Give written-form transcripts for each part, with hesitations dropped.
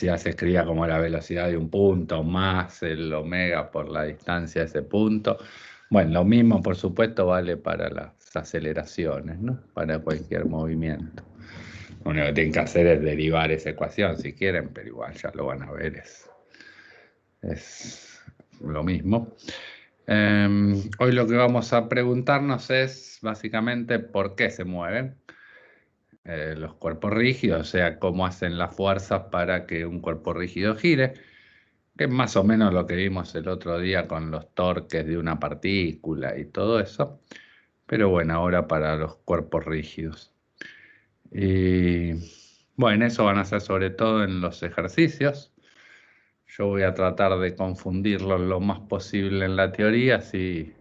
se escribía como la velocidad de un punto más el omega por la distancia de ese punto. Bueno, lo mismo, por supuesto, vale para las aceleraciones, ¿no? Para cualquier movimiento. Lo único que tienen que hacer es derivar esa ecuación si quieren, pero igual ya lo van a ver, es lo mismo. Hoy lo que vamos a preguntarnos es básicamente por qué se mueven los cuerpos rígidos, o sea, cómo hacen las fuerzas para que un cuerpo rígido gire, que es más o menos lo que vimos el otro día con los torques de una partícula y todo eso, pero bueno, ahora para los cuerpos rígidos. Y bueno, eso van a ser sobre todo en los ejercicios. Yo voy a tratar de confundirlos lo más posible en la teoría, así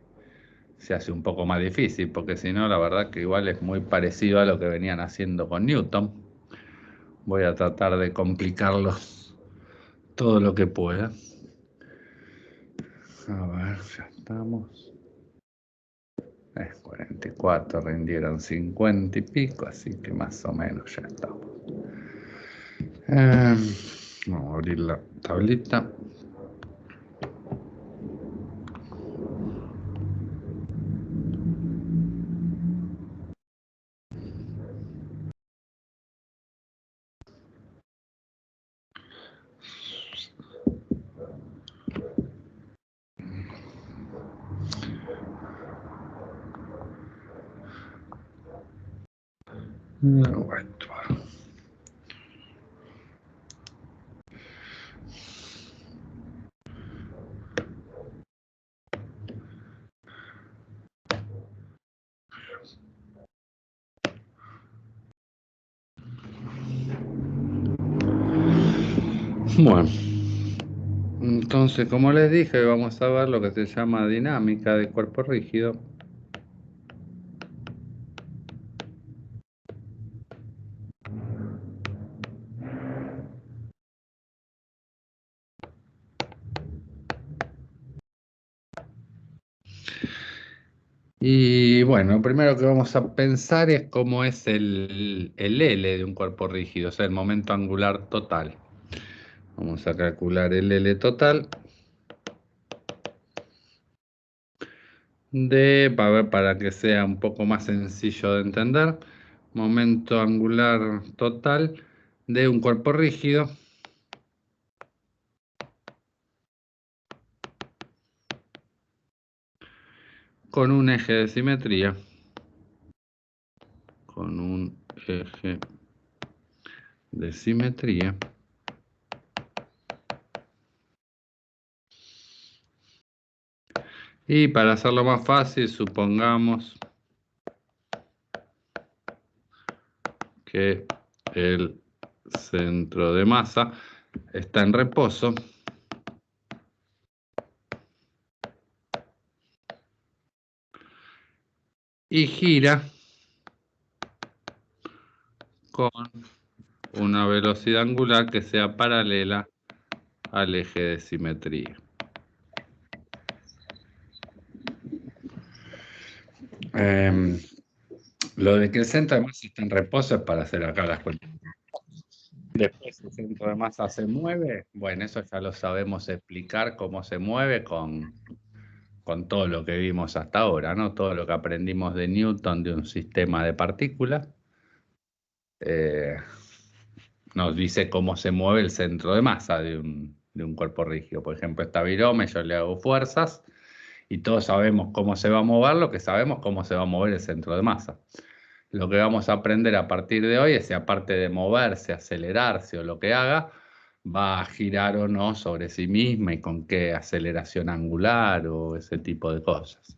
se hace un poco más difícil, porque si no, la verdad que igual es muy parecido a lo que venían haciendo con Newton. Voy a tratar de complicarlos todo lo que pueda. A ver, ya estamos. 44, rindieron 50 y pico, así que más o menos ya estamos. Vamos a abrir la tablita. Bueno, entonces, como les dije, vamos a ver lo que se llama dinámica de cuerpo rígido. Y bueno, lo primero que vamos a pensar es cómo es el L de un cuerpo rígido, o sea, el momento angular total. Vamos a calcular el L total para que sea un poco más sencillo de entender, momento angular total de un cuerpo rígido con un eje de simetría. Con un eje de simetría. Y para hacerlo más fácil, supongamos que el centro de masa está en reposo y gira con una velocidad angular que sea paralela al eje de simetría. Lo de que el centro de masa está en reposo es para hacer acá las cuentas. Después el centro de masa se mueve, bueno, eso ya lo sabemos explicar cómo se mueve con todo lo que vimos hasta ahora, ¿no? Todo lo que aprendimos de Newton de un sistema de partículas. Nos dice cómo se mueve el centro de masa de un cuerpo rígido. Por ejemplo, esta virome, yo le hago fuerzas y todos sabemos cómo se va a mover, lo que sabemos cómo se va a mover el centro de masa. Lo que vamos a aprender a partir de hoy es si aparte de moverse, acelerarse o lo que haga, va a girar o no sobre sí misma y con qué aceleración angular o ese tipo de cosas.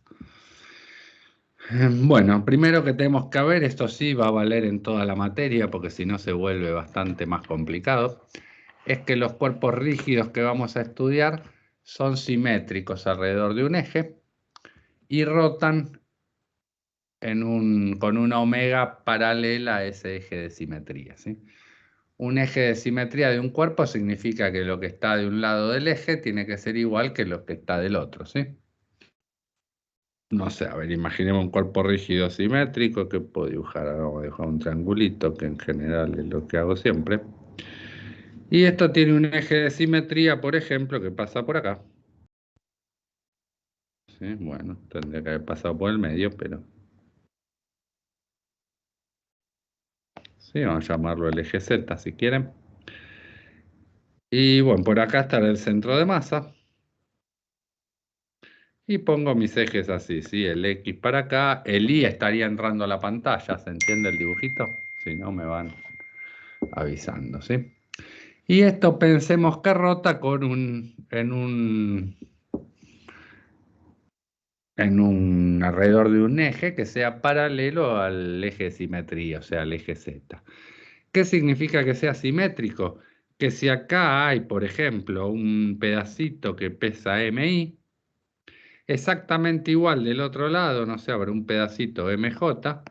Bueno, primero que tenemos que ver, esto sí va a valer en toda la materia porque si no se vuelve bastante más complicado, es que los cuerpos rígidos que vamos a estudiar son simétricos alrededor de un eje y rotan con una omega paralela a ese eje de simetría, ¿sí? Un eje de simetría de un cuerpo significa que lo que está de un lado del eje tiene que ser igual que lo que está del otro, ¿sí? No sé, a ver, imaginemos un cuerpo rígido simétrico que puedo dibujar, vamos a dibujar un triangulito, que en general es lo que hago siempre. Y esto tiene un eje de simetría, por ejemplo, que pasa por acá. ¿Sí? Bueno, tendría que haber pasado por el medio, pero... Sí, vamos a llamarlo el eje Z si quieren. Y bueno, por acá está el centro de masa. Y pongo mis ejes así, ¿sí? El X para acá, el Y estaría entrando a la pantalla, ¿se entiende el dibujito? Si no, me van avisando, ¿sí? Y esto pensemos que rota en un alrededor de un eje que sea paralelo al eje de simetría, o sea, al eje Z. ¿Qué significa que sea simétrico? Que si acá hay, por ejemplo, un pedacito que pesa MI, exactamente igual del otro lado, no sé, habrá un pedacito MJ,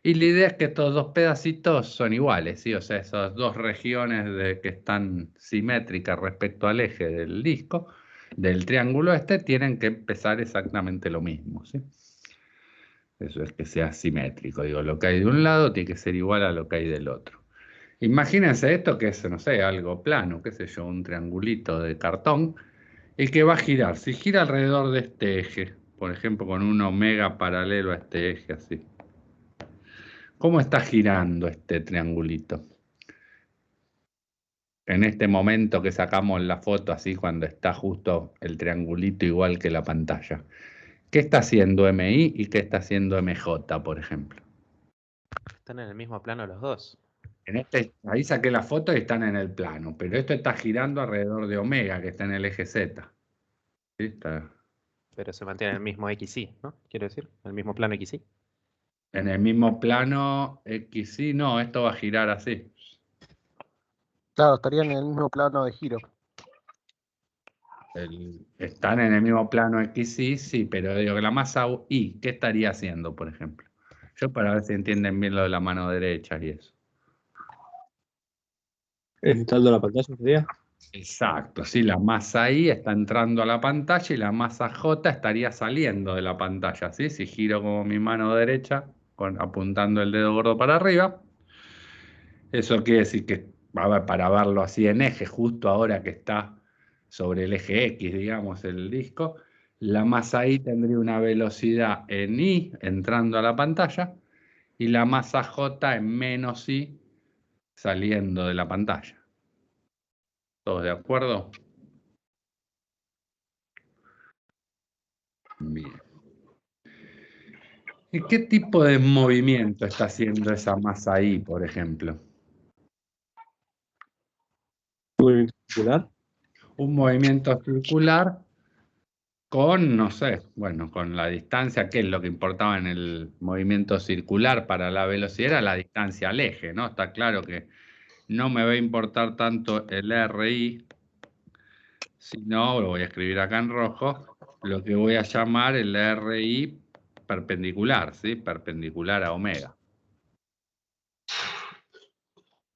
y la idea es que estos dos pedacitos son iguales, ¿sí? O sea, esas dos regiones que están simétricas respecto al eje del disco, del triángulo este, tienen que pesar exactamente lo mismo, ¿sí? Eso es que sea simétrico. Digo, lo que hay de un lado tiene que ser igual a lo que hay del otro. Imagínense esto que es, no sé, algo plano, qué sé yo, un triangulito de cartón, y que va a girar. Si gira alrededor de este eje, por ejemplo, con un omega paralelo a este eje, así. ¿Cómo está girando este triangulito? En este momento que sacamos la foto, así cuando está justo el triangulito igual que la pantalla. ¿Qué está haciendo MI y qué está haciendo MJ, por ejemplo? Están en el mismo plano los dos. Ahí saqué la foto y están en el plano, pero esto está girando alrededor de omega, que está en el eje Z. ¿Sí? Está Pero se mantiene en el mismo XY, ¿no? Quiero decir, el mismo plano XY. en el mismo plano XY, no, esto va a girar así. Claro, estarían en el mismo plano de giro. Están en el mismo plano XY, sí, pero digo que la masa Y, ¿qué estaría haciendo, por ejemplo? Yo para ver si entienden bien lo de la mano derecha y eso. Entrando a la pantalla sería. Exacto, sí, la masa I está entrando a la pantalla y la masa J estaría saliendo de la pantalla, ¿sí? Si giro como mi mano derecha, apuntando el dedo gordo para arriba, eso quiere decir que, a ver, para verlo así en eje, justo ahora que está sobre el eje X, digamos, el disco, la masa I tendría una velocidad en I entrando a la pantalla y la masa J en menos I saliendo de la pantalla. ¿Todos de acuerdo? Bien. ¿Y qué tipo de movimiento está haciendo esa masa ahí, por ejemplo? Movimiento circular. Un movimiento circular con, no sé, bueno, con la distancia, que es lo que importaba en el movimiento circular para la velocidad, era la distancia al eje, ¿no? Está claro que no me va a importar tanto el RI, sino, lo voy a escribir acá en rojo, lo que voy a llamar el RI perpendicular, ¿sí? Perpendicular a omega.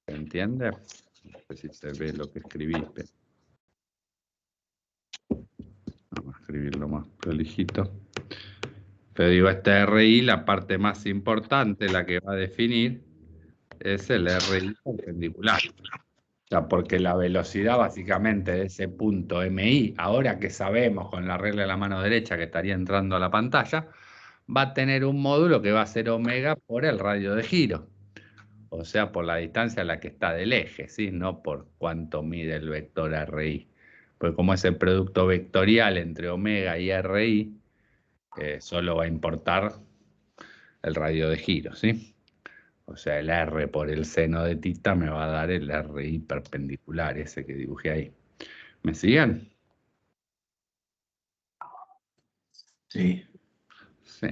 ¿Se entiende? No sé si se ve lo que escribí, pero... Vamos a escribirlo más prolijito. Pero digo, este RI, la parte más importante, la que va a definir, es el RI perpendicular. O sea, porque la velocidad básicamente de ese punto MI, ahora que sabemos con la regla de la mano derecha que estaría entrando a la pantalla, va a tener un módulo que va a ser omega por el radio de giro. O sea, por la distancia a la que está del eje, ¿sí? No por cuánto mide el vector RI. Porque como es el producto vectorial entre omega y RI, solo va a importar el radio de giro, ¿sí? O sea, el R por el seno de tita me va a dar el RI perpendicular, ese que dibujé ahí. ¿Me siguen? Sí. Sí.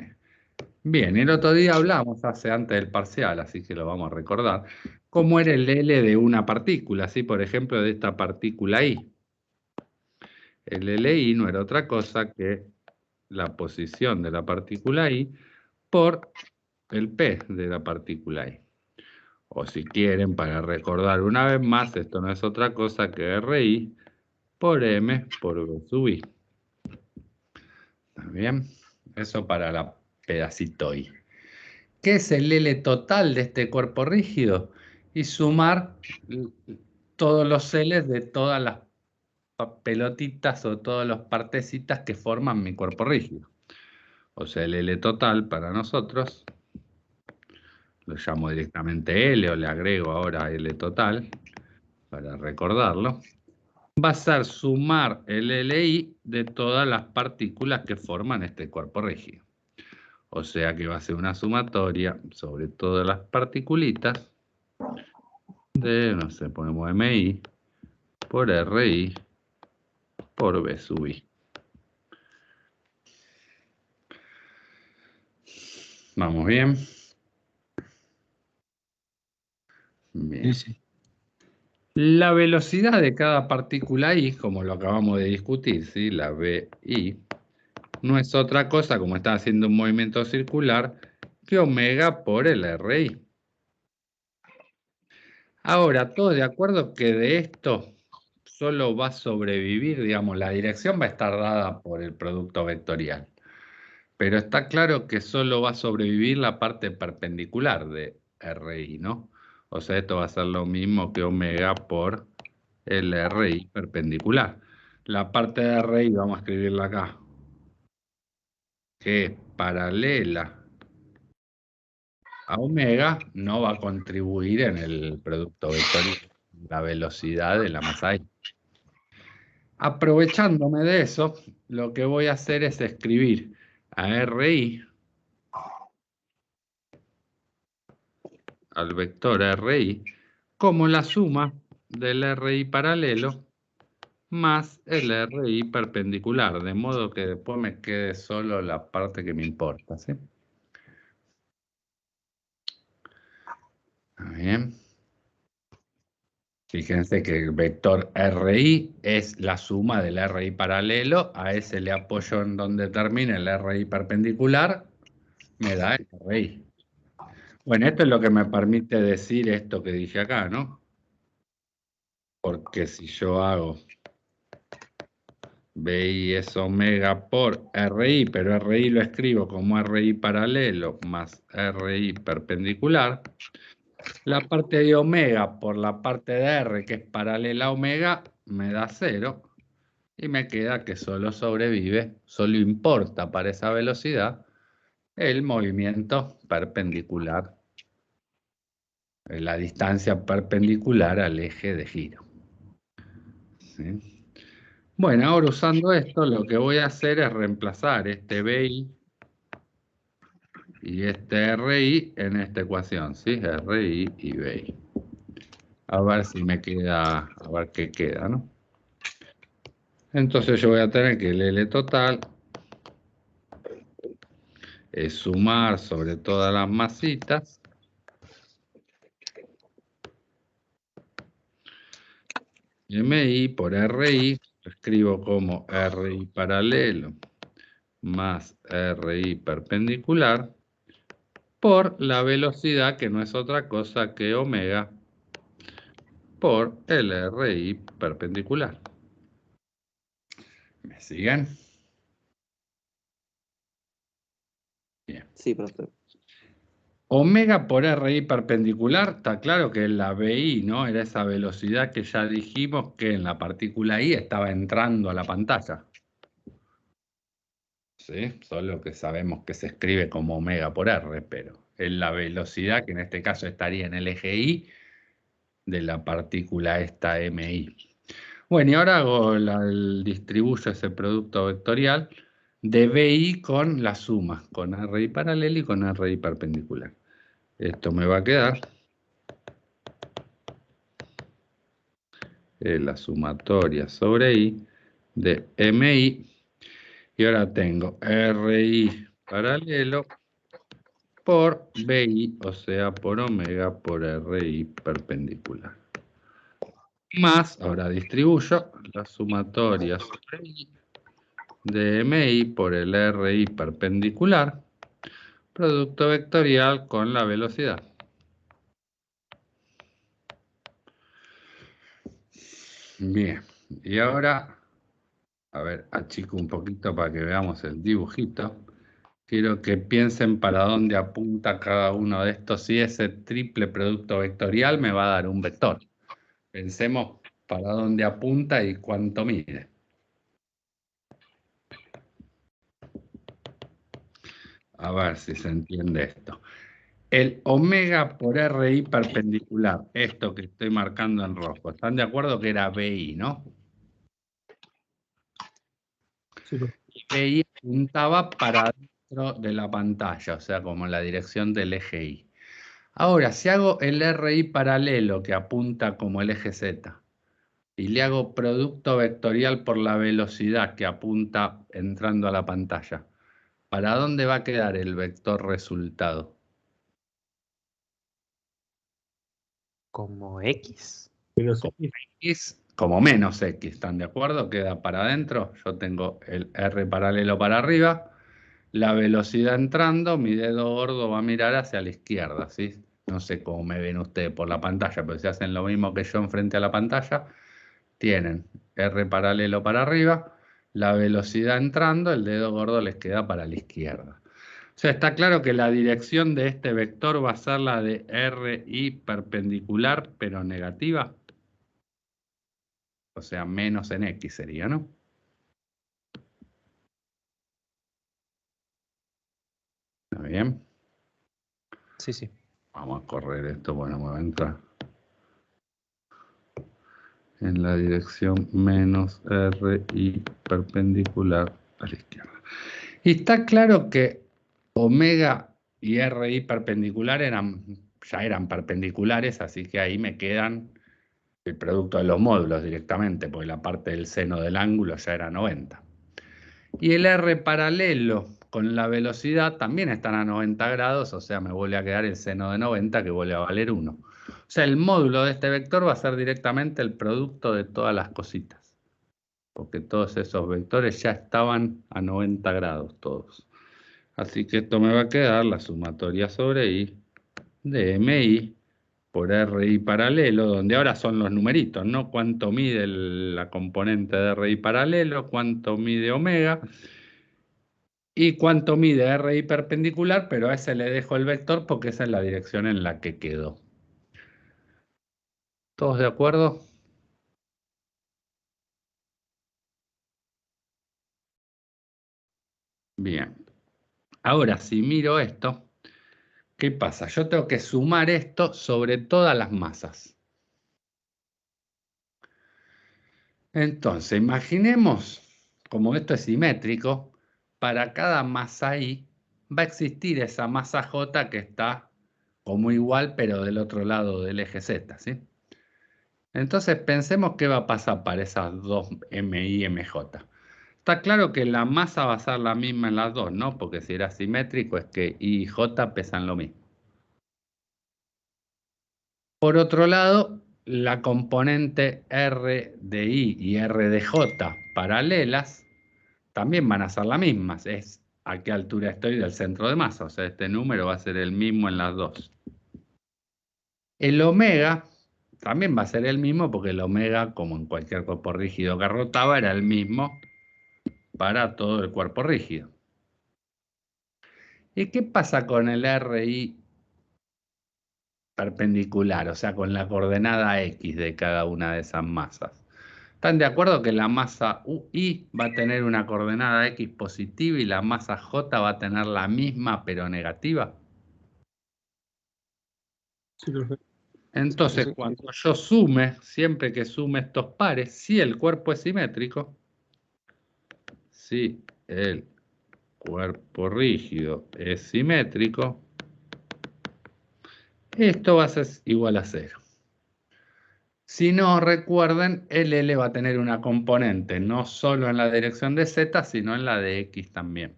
Bien, el otro día hablamos, hace antes del parcial, así que lo vamos a recordar, cómo era el L de una partícula, ¿sí? Por ejemplo, de esta partícula I. El LI no era otra cosa que la posición de la partícula I por el P de la partícula I. O si quieren, para recordar una vez más, esto no es otra cosa que RI por M por V sub I. ¿Está bien? Eso para la pedacito I. ¿Qué es el L total de este cuerpo rígido? Y sumar todos los L's de todas las pelotitas o todas las partecitas que forman mi cuerpo rígido. O sea, el L total para nosotros, lo llamo directamente L o le agrego ahora L total para recordarlo, va a ser sumar el LI de todas las partículas que forman este cuerpo rígido. O sea que va a ser una sumatoria sobre todas las particulitas de, no sé, ponemos MI por RI por B sub I. ¿Vamos bien? Bien. Sí, sí. La velocidad de cada partícula I, como lo acabamos de discutir, ¿sí? La BI, no es otra cosa, como está haciendo un movimiento circular, que omega por el RI. Ahora, todos de acuerdo que de esto solo va a sobrevivir, digamos, la dirección va a estar dada por el producto vectorial. Pero está claro que solo va a sobrevivir la parte perpendicular de RI, ¿no? O sea, esto va a ser lo mismo que omega por el RI perpendicular. La parte de RI, vamos a escribirla acá, que es paralela a omega, no va a contribuir en el producto vectorial, la velocidad de la masa I. Aprovechándome de eso, lo que voy a hacer es escribir a RI, al vector RI, como la suma del RI paralelo más el RI perpendicular, de modo que después me quede solo la parte que me importa, ¿sí? Bien. Fíjense que el vector RI es la suma del RI paralelo, a ese le apoyo en donde termina el RI perpendicular, me da el RI. Bueno, esto es lo que me permite decir esto que dije acá, ¿no? Porque si yo hago BI es omega por RI, pero RI lo escribo como RI paralelo más RI perpendicular, la parte de omega por la parte de R, que es paralela a omega, me da 0. Y me queda que solo sobrevive, solo importa para esa velocidad el movimiento perpendicular, la distancia perpendicular al eje de giro. ¿Sí? Bueno, ahora usando esto, lo que voy a hacer es reemplazar este BI y este RI en esta ecuación, ¿sí? RI y BI. A ver si me queda, a ver qué queda, ¿no? Entonces yo voy a tener que el L total es sumar sobre todas las masitas MI por RI, lo escribo como RI paralelo más RI perpendicular por la velocidad, que no es otra cosa que omega por el RI perpendicular. ¿Me siguen? Bien. Sí, profesor. Omega por RI perpendicular, está claro que es la BI, ¿no? Era esa velocidad que ya dijimos que en la partícula I estaba entrando a la pantalla. ¿Sí? Solo que sabemos que se escribe como omega por R, pero es la velocidad que en este caso estaría en el eje Y de la partícula esta MI. Bueno, y ahora distribuyo ese producto vectorial de BI con la suma, con RI paralelo y con RI perpendicular. Esto me va a quedar la sumatoria sobre I de MI. Y ahora tengo RI paralelo por BI, o sea, por omega por RI perpendicular. Más, ahora distribuyo la sumatoria sobre I de MI por el RI perpendicular, producto vectorial con la velocidad. Bien, y ahora, a ver, achico un poquito para que veamos el dibujito. Quiero que piensen para dónde apunta cada uno de estos. Si ese triple producto vectorial me va a dar un vector. Pensemos para dónde apunta y cuánto mide. A ver si se entiende esto. El omega por RI perpendicular, esto que estoy marcando en rojo, ¿están de acuerdo que era BI, no? Sí, profe. Y BI apuntaba para dentro de la pantalla, o sea, como en la dirección del eje Y. Ahora, si hago el RI paralelo que apunta como el eje Z y le hago producto vectorial por la velocidad que apunta entrando a la pantalla, ¿para dónde va a quedar el vector resultado? Como X. Menos Como X. X, como menos X, ¿están de acuerdo? Queda para adentro. Yo tengo el R paralelo para arriba, la velocidad entrando, mi dedo gordo va a mirar hacia la izquierda, ¿sí? No sé cómo me ven ustedes por la pantalla, pero si hacen lo mismo que yo enfrente a la pantalla, tienen R paralelo para arriba, la velocidad entrando, el dedo gordo les queda para la izquierda. O sea, está claro que la dirección de este vector va a ser la de RI perpendicular, pero negativa. O sea, menos en X sería, ¿no? ¿Está bien? Sí, sí. Vamos a correr esto. Bueno, me va a entrar en la dirección menos RI perpendicular a la izquierda. Y está claro que omega y RI perpendicular ya eran perpendiculares, así que ahí me quedan el producto de los módulos directamente, porque la parte del seno del ángulo ya era 90. Y el R paralelo con la velocidad también están a 90 grados, o sea, me vuelve a quedar el seno de 90 que vuelve a valer 1. O sea, el módulo de este vector va a ser directamente el producto de todas las cositas, porque todos esos vectores ya estaban a 90 grados todos. Así que esto me va a quedar la sumatoria sobre I de MI por RI paralelo, donde ahora son los numeritos, ¿no? Cuánto mide la componente de RI paralelo, cuánto mide omega y cuánto mide RI perpendicular, pero a ese le dejo el vector porque esa es la dirección en la que quedó. ¿Todos de acuerdo? Bien. Ahora, si miro esto, ¿qué pasa? Yo tengo que sumar esto sobre todas las masas. Entonces, imaginemos, como esto es simétrico, para cada masa I va a existir esa masa J que está como igual, pero del otro lado del eje Z, ¿sí? Entonces, pensemos qué va a pasar para esas dos MI y MJ. Está claro que la masa va a ser la misma en las dos, ¿no? Porque si era simétrico es que I y J pesan lo mismo. Por otro lado, la componente R de I y R de J paralelas también van a ser las mismas. Es a qué altura estoy del centro de masa. O sea, este número va a ser el mismo en las dos. El omega también va a ser el mismo porque el omega, como en cualquier cuerpo rígido que rotaba, era el mismo para todo el cuerpo rígido. ¿Y qué pasa con el RI perpendicular? O sea, con la coordenada X de cada una de esas masas. ¿Están de acuerdo que la masa UI va a tener una coordenada X positiva y la masa J va a tener la misma pero negativa? Sí, profe. Entonces, Sí. cuando yo sume, siempre que sume estos pares, si el cuerpo es simétrico, si el cuerpo rígido es simétrico, esto va a ser igual a 0. Si no, recuerden, el L va a tener una componente no solo en la dirección de Z, sino en la de X también.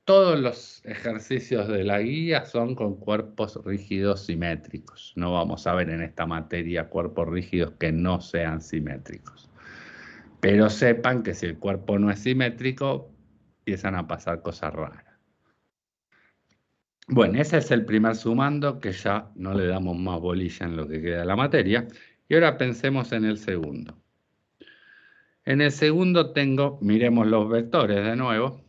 Todos los ejercicios de la guía son con cuerpos rígidos simétricos. No vamos a ver en esta materia cuerpos rígidos que no sean simétricos. Pero sepan que si el cuerpo no es simétrico, empiezan a pasar cosas raras. Bueno, ese es el primer sumando, que ya no le damos más bolilla en lo que queda de la materia. Y ahora pensemos en el segundo. En el segundo tengo, miremos los vectores de nuevo.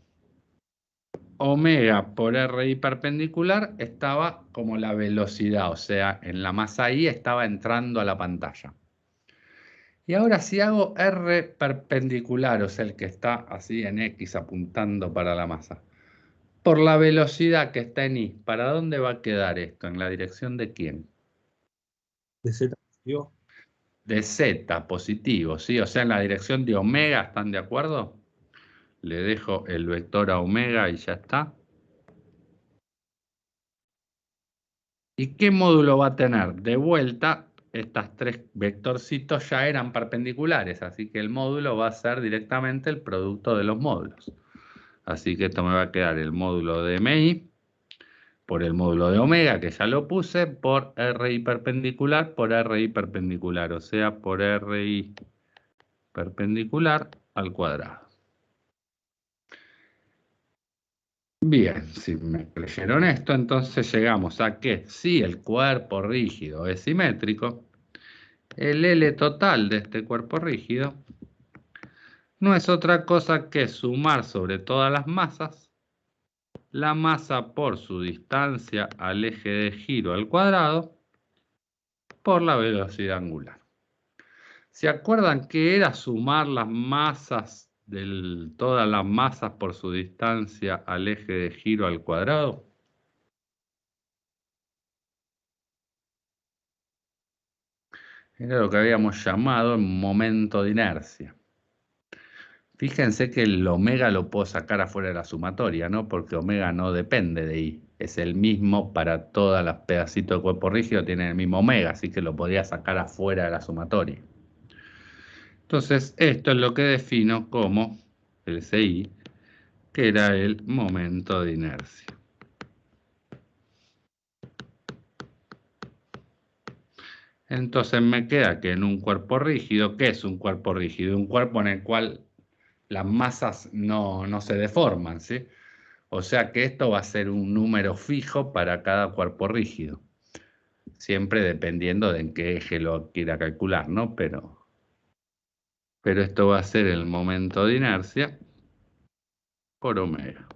omega por RI perpendicular estaba como la velocidad, o sea, en la masa I estaba entrando a la pantalla. Y ahora si hago R perpendicular, o sea, el que está así en X apuntando para la masa, por la velocidad que está en Y, ¿para dónde va a quedar esto? ¿En la dirección de quién? De Z positivo. De Z positivo, ¿sí? O sea, en la dirección de omega, ¿están de acuerdo? Le dejo el vector a omega y ya está. ¿Y qué módulo va a tener? De vuelta, estas tres vectorcitos ya eran perpendiculares, así que el módulo va a ser directamente el producto de los módulos. Así que esto me va a quedar el módulo de MI por el módulo de omega, que ya lo puse, por RI perpendicular por RI perpendicular, o sea, por RI perpendicular al cuadrado. Bien, si me creyeron esto, entonces llegamos a que si el cuerpo rígido es simétrico, el L total de este cuerpo rígido no es otra cosa que sumar sobre todas las masas la masa por su distancia al eje de giro al cuadrado por la velocidad angular. ¿Se acuerdan que era sumar las masas todas las masas por su distancia al eje de giro al cuadrado? Era lo que habíamos llamado el momento de inercia. Fíjense que el omega lo puedo sacar afuera de la sumatoria, ¿no? Porque omega no depende de I. Es el mismo para todas las pedacitos de cuerpo rígido, tienen el mismo omega, así que lo podría sacar afuera de la sumatoria. Entonces, esto es lo que defino como el CI, que era el momento de inercia. Entonces me queda que en un cuerpo rígido, ¿qué es un cuerpo rígido? Un cuerpo en el cual las masas no se deforman, ¿sí? O sea que esto va a ser un número fijo para cada cuerpo rígido. Siempre dependiendo de en qué eje lo quiera calcular, ¿no? Pero esto va a ser el momento de inercia por omega.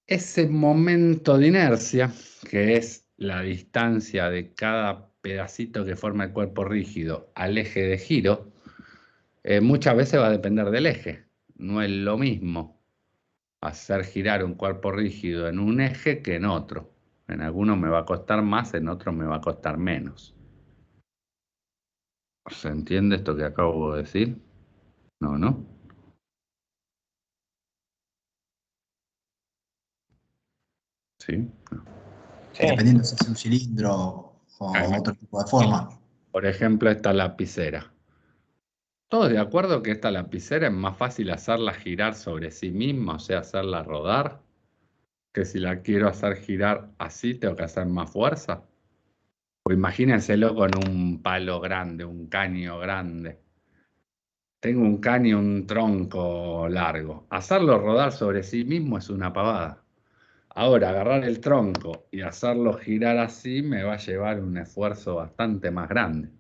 Ese momento de inercia, que es la distancia de cada pedacito que forma el cuerpo rígido al eje de giro, muchas veces va a depender del eje. No es lo mismo hacer girar un cuerpo rígido en un eje que en otro. En algunos me va a costar más, en otros me va a costar menos. ¿Se entiende esto que acabo de decir? No, ¿no? ¿Sí? Sí, dependiendo si es un cilindro o otro tipo de forma. Por ejemplo, esta lapicera. ¿Todos de acuerdo que esta lapicera es más fácil hacerla girar sobre sí misma, o sea, hacerla rodar? Que si la quiero hacer girar así, tengo que hacer más fuerza. O imagínenselo con un palo grande, un caño grande. Tengo un caño, un tronco largo. Hacerlo rodar sobre sí mismo es una pavada. Ahora, agarrar el tronco y hacerlo girar así me va a llevar un esfuerzo bastante más grande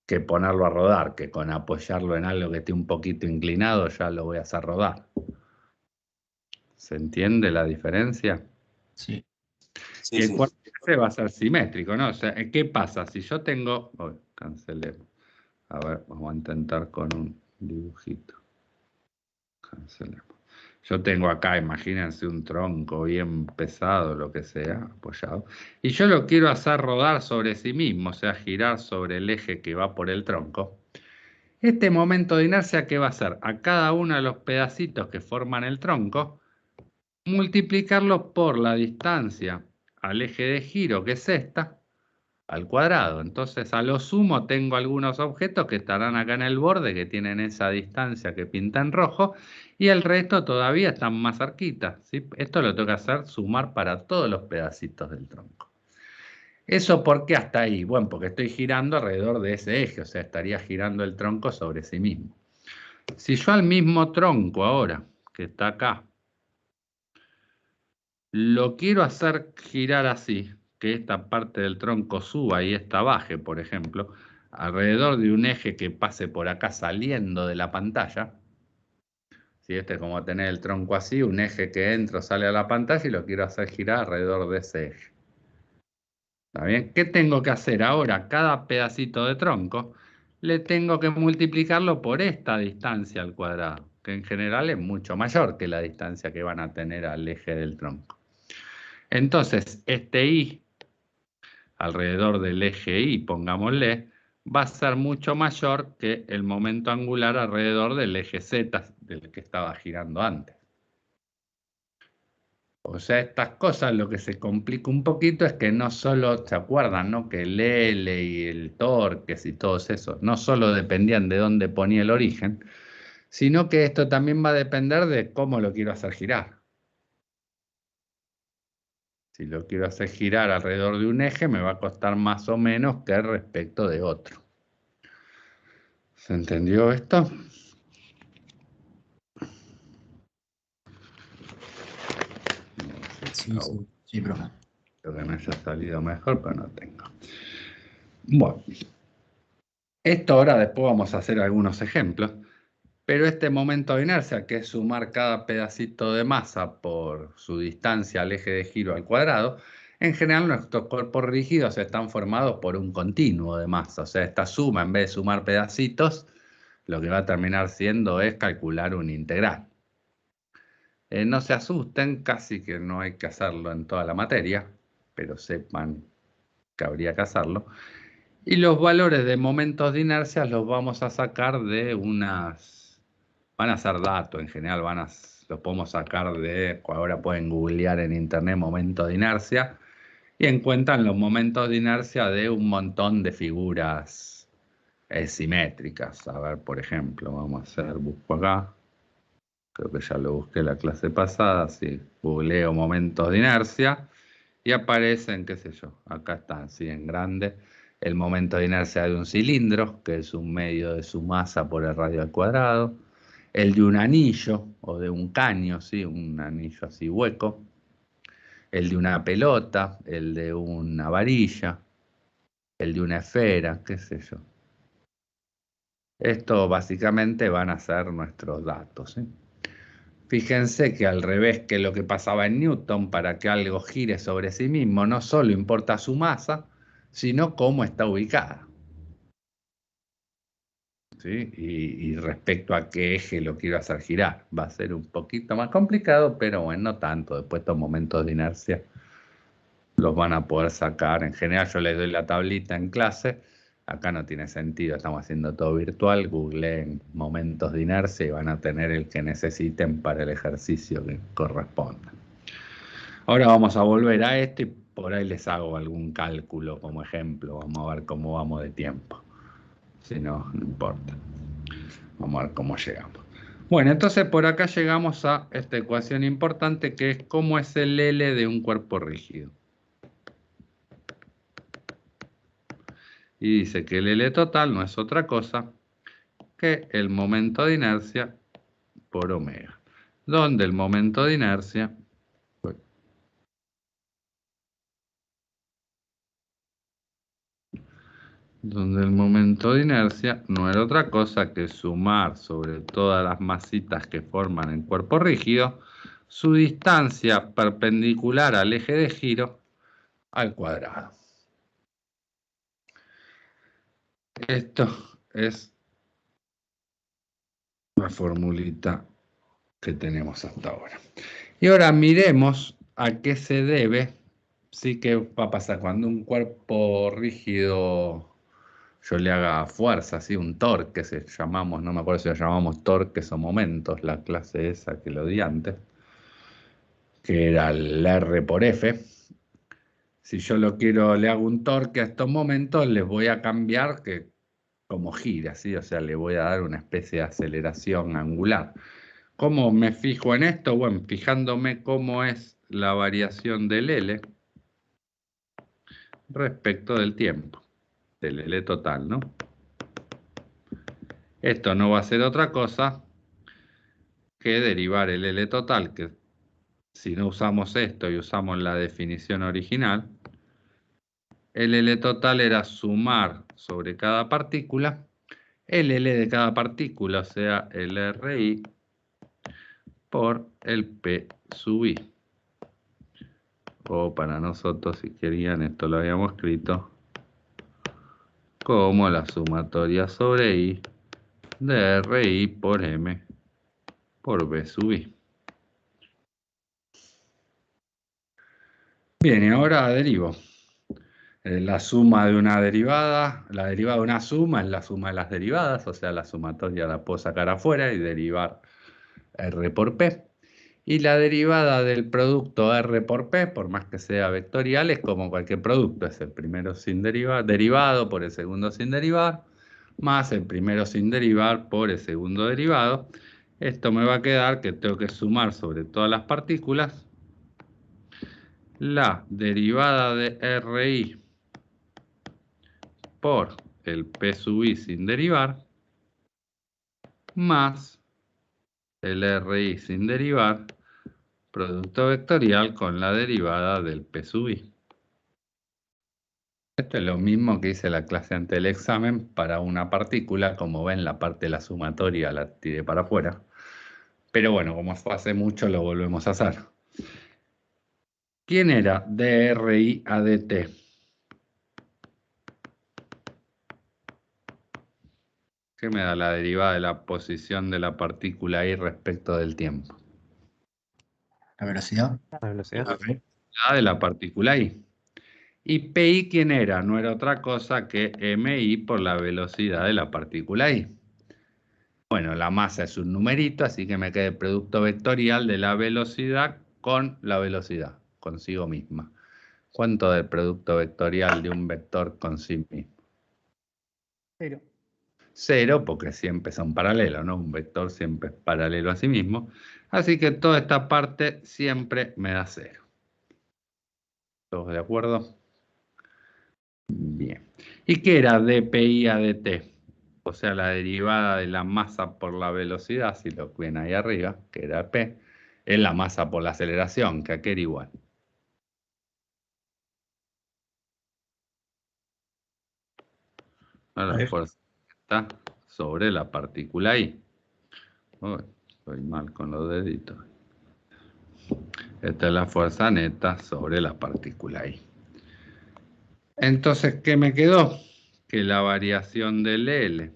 que ponerlo a rodar, que con apoyarlo en algo que esté un poquito inclinado ya lo voy a hacer rodar. ¿Se entiende la diferencia? Sí. Que el cuerpo va a ser simétrico, ¿no? O sea, ¿qué pasa? Si yo tengo... Oh, cancelemos. A ver, vamos a intentar con un dibujito. Cancelemos. Yo tengo acá, imagínense, un tronco bien pesado, lo que sea, apoyado. Y yo lo quiero hacer rodar sobre sí mismo, o sea, girar sobre el eje que va por el tronco. Este momento de inercia, ¿qué va a hacer? A cada uno de los pedacitos que forman el tronco, multiplicarlo por la distancia al eje de giro, que es esta, al cuadrado. Entonces, a lo sumo tengo algunos objetos que estarán acá en el borde, que tienen esa distancia que pinta en rojo, y el resto todavía están más cerquita, ¿sí? Esto lo tengo que hacer sumar para todos los pedacitos del tronco. ¿Eso por qué hasta ahí? Bueno, porque estoy girando alrededor de ese eje, o sea, estaría girando el tronco sobre sí mismo. Si yo al mismo tronco ahora, que está acá, lo quiero hacer girar así, que esta parte del tronco suba y esta baje, por ejemplo, alrededor de un eje que pase por acá saliendo de la pantalla, Si este es como tener el tronco así, un eje que entra o sale a la pantalla y lo quiero hacer girar alrededor de ese eje. ¿Está bien? ¿Qué tengo que hacer ahora? Cada pedacito de tronco le tengo que multiplicarlo por esta distancia al cuadrado, que en general es mucho mayor que la distancia que van a tener al eje del tronco. Entonces, este y alrededor del eje y, pongámosle, va a ser mucho mayor que el momento angular alrededor del eje z, del que estaba girando antes. O sea, estas cosas lo que se complica un poquito es que no solo, ¿se acuerdan, no? Que el L y el torques y todos esos, no solo dependían de dónde ponía el origen, sino que esto también va a depender de cómo lo quiero hacer girar. Si lo quiero hacer girar alrededor de un eje, me va a costar más o menos que respecto de otro. ¿Se entendió esto? Sí, profe. Creo que me haya salido mejor, pero no tengo. Bueno, esto ahora después vamos a hacer algunos ejemplos, pero este momento de inercia, que es sumar cada pedacito de masa por su distancia al eje de giro al cuadrado, en general nuestros cuerpos rígidos están formados por un continuo de masa, o sea, esta suma, en vez de sumar pedacitos, lo que va a terminar siendo es calcular un integral. No se asusten, casi que no hay que hacerlo en toda la materia, pero sepan que habría que hacerlo. Y los valores de momentos de inercia los vamos a sacar de unas... Van a ser datos, en general los podemos sacar de... Ahora pueden googlear en internet momentos de inercia y encuentran los momentos de inercia de un montón de figuras simétricas. A ver, por ejemplo, vamos a hacer, busco acá. Creo que ya lo busqué la clase pasada, sí, googleo momentos de inercia y aparecen, qué sé yo, acá está, así en grande, el momento de inercia de un cilindro, que es un medio de su masa por el radio al cuadrado, el de un anillo o de un caño, sí, un anillo así hueco, el de una pelota, el de una varilla, el de una esfera, qué sé yo. Esto básicamente van a ser nuestros datos, ¿sí? Fíjense que al revés que lo que pasaba en Newton, para que algo gire sobre sí mismo, no solo importa su masa, sino cómo está ubicada. ¿Sí? Y respecto a qué eje lo quiero hacer girar. Va a ser un poquito más complicado, pero bueno, no tanto. Después estos momentos de inercia los van a poder sacar. En general yo les doy la tablita en clase. Acá no tiene sentido, estamos haciendo todo virtual. Googleen momentos de inercia y van a tener el que necesiten para el ejercicio que corresponda. Ahora vamos a volver a esto y por ahí les hago algún cálculo como ejemplo. Vamos a ver cómo vamos de tiempo. Si no, no importa. Vamos a ver cómo llegamos. Bueno, entonces por acá llegamos a esta ecuación importante que es cómo es el L de un cuerpo rígido. Y dice que el L total no es otra cosa que el momento de inercia por omega. Donde el momento de inercia no era otra cosa que sumar sobre todas las masitas que forman el cuerpo rígido su distancia perpendicular al eje de giro al cuadrado. Esto es la formulita que tenemos hasta ahora. Y ahora miremos a qué se debe, sí, que va a pasar cuando un cuerpo rígido yo le haga fuerza, ¿sí? Un torque, se llamamos, no me acuerdo si lo llamamos torques o momentos, la clase esa que lo di antes, que era el R por F. Si yo le hago un torque a estos momentos, les voy a cambiar que como gira, ¿sí? O sea, le voy a dar una especie de aceleración angular. ¿Cómo me fijo en esto? Bueno, fijándome cómo es la variación del L respecto del tiempo, del L total, ¿no? Esto no va a ser otra cosa que derivar el L total, que si no usamos esto y usamos la definición original, el L total era sumar sobre cada partícula el L de cada partícula, o sea, el RI, por el P sub I. O para nosotros, si querían, esto lo habíamos escrito como la sumatoria sobre I de RI por M por B sub I. Bien, y ahora derivo. La suma de una derivada, la derivada de una suma es la suma de las derivadas, o sea, la sumatoria la puedo sacar afuera y derivar R por P. Y la derivada del producto R por P, por más que sea vectorial, es como cualquier producto. Es el primero sin derivar, derivado por el segundo sin derivar, más el primero sin derivar por el segundo derivado. Esto me va a quedar que tengo que sumar sobre todas las partículas la derivada de RI por el P sub I sin derivar, más el RI sin derivar, producto vectorial con la derivada del P sub I. Esto es lo mismo que hice la clase ante el examen para una partícula. Como ven, la parte de la sumatoria la tiré para afuera. Pero bueno, como fue hace mucho, lo volvemos a hacer. ¿Quién era dRI a dt? ¿Qué me da la derivada de la posición de la partícula I respecto del tiempo? La velocidad. La velocidad. La velocidad de la partícula I. ¿Y PI quién era? No era otra cosa que MI por la velocidad de la partícula I. Bueno, la masa es un numerito, así que me queda el producto vectorial de la velocidad con la velocidad, consigo misma. ¿Cuánto del producto vectorial de un vector con sí mismo? 0. 0, porque siempre son paralelos, ¿no? Un vector siempre es paralelo a sí mismo. Así que toda esta parte siempre me da 0. ¿Todos de acuerdo? Bien. ¿Y qué era dPi a dt? O sea, la derivada de la masa por la velocidad, si lo ven ahí arriba, que era P, es la masa por la aceleración, que aquí era igual. Ahora la fuerza está sobre la partícula I. Uy, estoy mal con los deditos. Esta es la fuerza neta sobre la partícula I. Entonces, ¿qué me quedó? Que la variación del L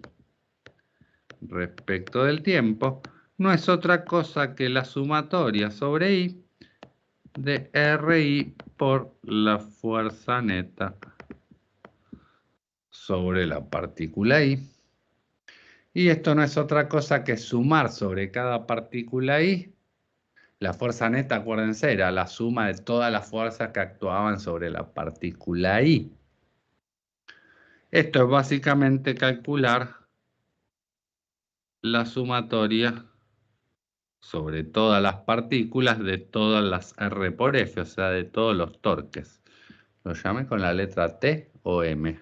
respecto del tiempo no es otra cosa que la sumatoria sobre I de RI por la fuerza neta sobre la partícula I. Y esto no es otra cosa que sumar sobre cada partícula I. La fuerza neta, acuérdense, era la suma de todas las fuerzas que actuaban sobre la partícula I. Esto es básicamente calcular la sumatoria sobre todas las partículas de todas las R por F, o sea, de todos los torques. ¿Lo llamé con la letra T o M?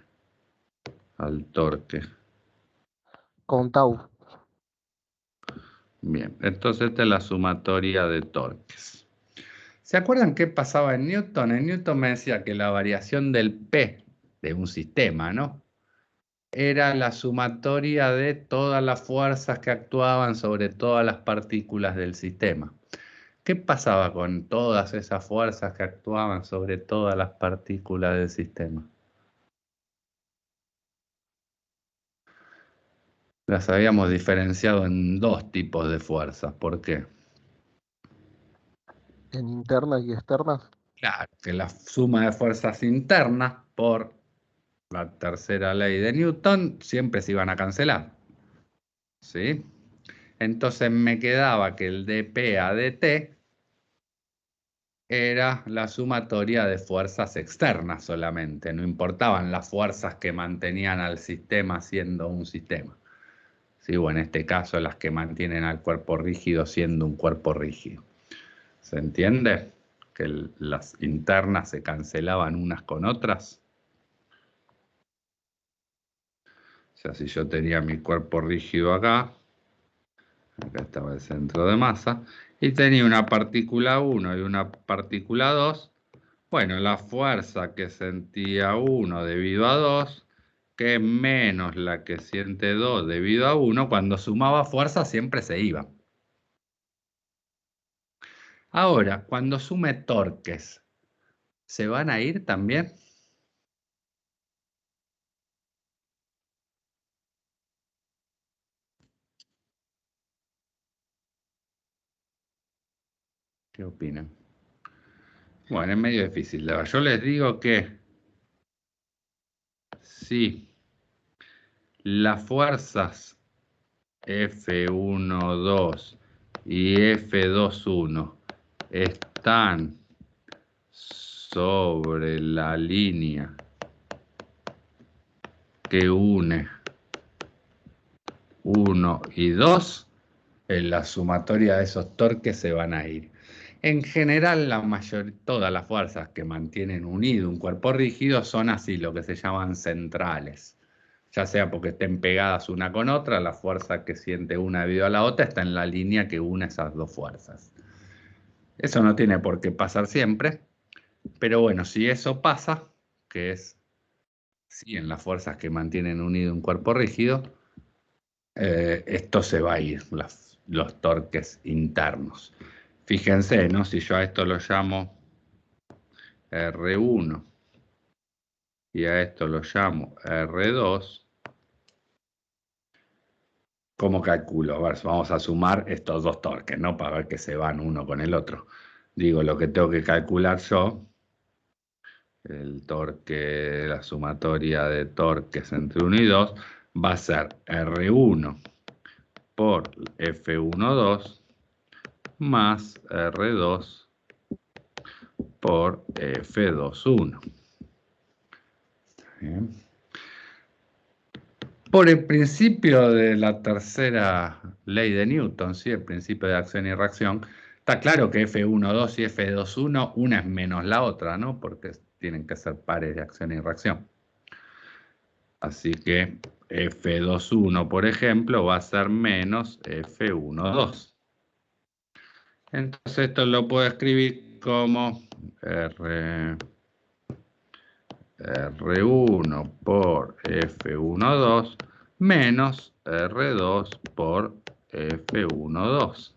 Al torque. Con tau. Bien, entonces esta es la sumatoria de torques. ¿Se acuerdan qué pasaba en Newton? En Newton me decía que la variación del P de un sistema, ¿no? Era la sumatoria de todas las fuerzas que actuaban sobre todas las partículas del sistema. ¿Qué pasaba con todas esas fuerzas que actuaban sobre todas las partículas del sistema? Las habíamos diferenciado en dos tipos de fuerzas. ¿Por qué? En internas y externas. Claro, que la suma de fuerzas internas por la tercera ley de Newton siempre se iban a cancelar. ¿Sí? Entonces me quedaba que el dP a dt era la sumatoria de fuerzas externas solamente. No importaban las fuerzas que mantenían al sistema siendo un sistema. ¿Sí? O en este caso las que mantienen al cuerpo rígido siendo un cuerpo rígido. ¿Se entiende? Que las internas se cancelaban unas con otras. O sea, si yo tenía mi cuerpo rígido acá estaba el centro de masa, y tenía una partícula 1 y una partícula 2, bueno, la fuerza que sentía 1 debido a 2, que es menos la que siente 2 debido a 1, cuando sumaba fuerza siempre se iba. Ahora, cuando sume torques, ¿se van a ir también? ¿Qué opinan? Bueno, es medio difícil. Yo les digo que si las fuerzas F1,2 y F2,1 están sobre la línea que une 1 y 2, en la sumatoria de esos torques se van a ir. En general, todas las fuerzas que mantienen unido un cuerpo rígido son así, lo que se llaman centrales. Ya sea porque estén pegadas una con otra, la fuerza que siente una debido a la otra está en la línea que une esas dos fuerzas. Eso no tiene por qué pasar siempre, pero bueno, si eso pasa, que es sí en las fuerzas que mantienen unido un cuerpo rígido, esto se va a ir, los torques internos. Fíjense, ¿no? Si yo a esto lo llamo R1 y a esto lo llamo R2, ¿cómo calculo? A ver, vamos a sumar estos dos torques, ¿no? Para ver que se van uno con el otro. Digo, lo que tengo que calcular yo, el torque, la sumatoria de torques entre 1 y 2, va a ser R1 por F1,2 más R2 por F2,1. Bien. Por el principio de la tercera ley de Newton, ¿sí? El principio de acción y reacción, está claro que F1,2 y F2,1, una es menos la otra, ¿no? Porque tienen que ser pares de acción y reacción. Así que F2,1, por ejemplo, va a ser menos F1,2. Entonces esto lo puedo escribir como R1 por F1,2 menos R2 por F1,2.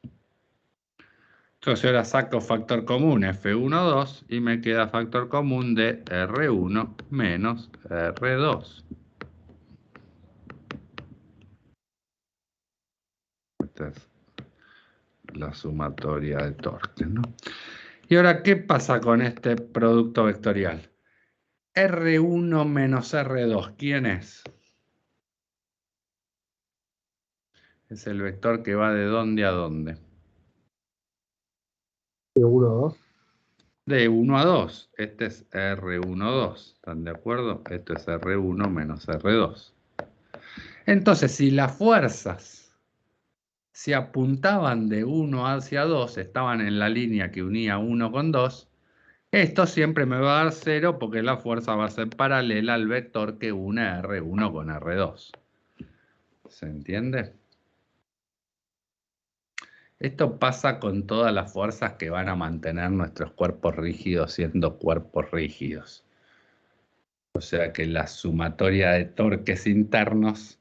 Entonces ahora saco factor común F1,2 y me queda factor común de R1 menos R2. Esta es la sumatoria de torques, ¿no? Y ahora, ¿qué pasa con este producto vectorial? R1 menos R2, ¿quién es? Es el vector que va de dónde a dónde. De 1 a 2. De 1 a 2. Este es R1,2. ¿Están de acuerdo? Esto es R1 menos R2. Entonces, si las fuerzas se apuntaban de 1 hacia 2, estaban en la línea que unía 1 con 2, esto siempre me va a dar 0 porque la fuerza va a ser paralela al vector que une R1 con R2. ¿Se entiende? Esto pasa con todas las fuerzas que van a mantener nuestros cuerpos rígidos siendo cuerpos rígidos. O sea que la sumatoria de torques internos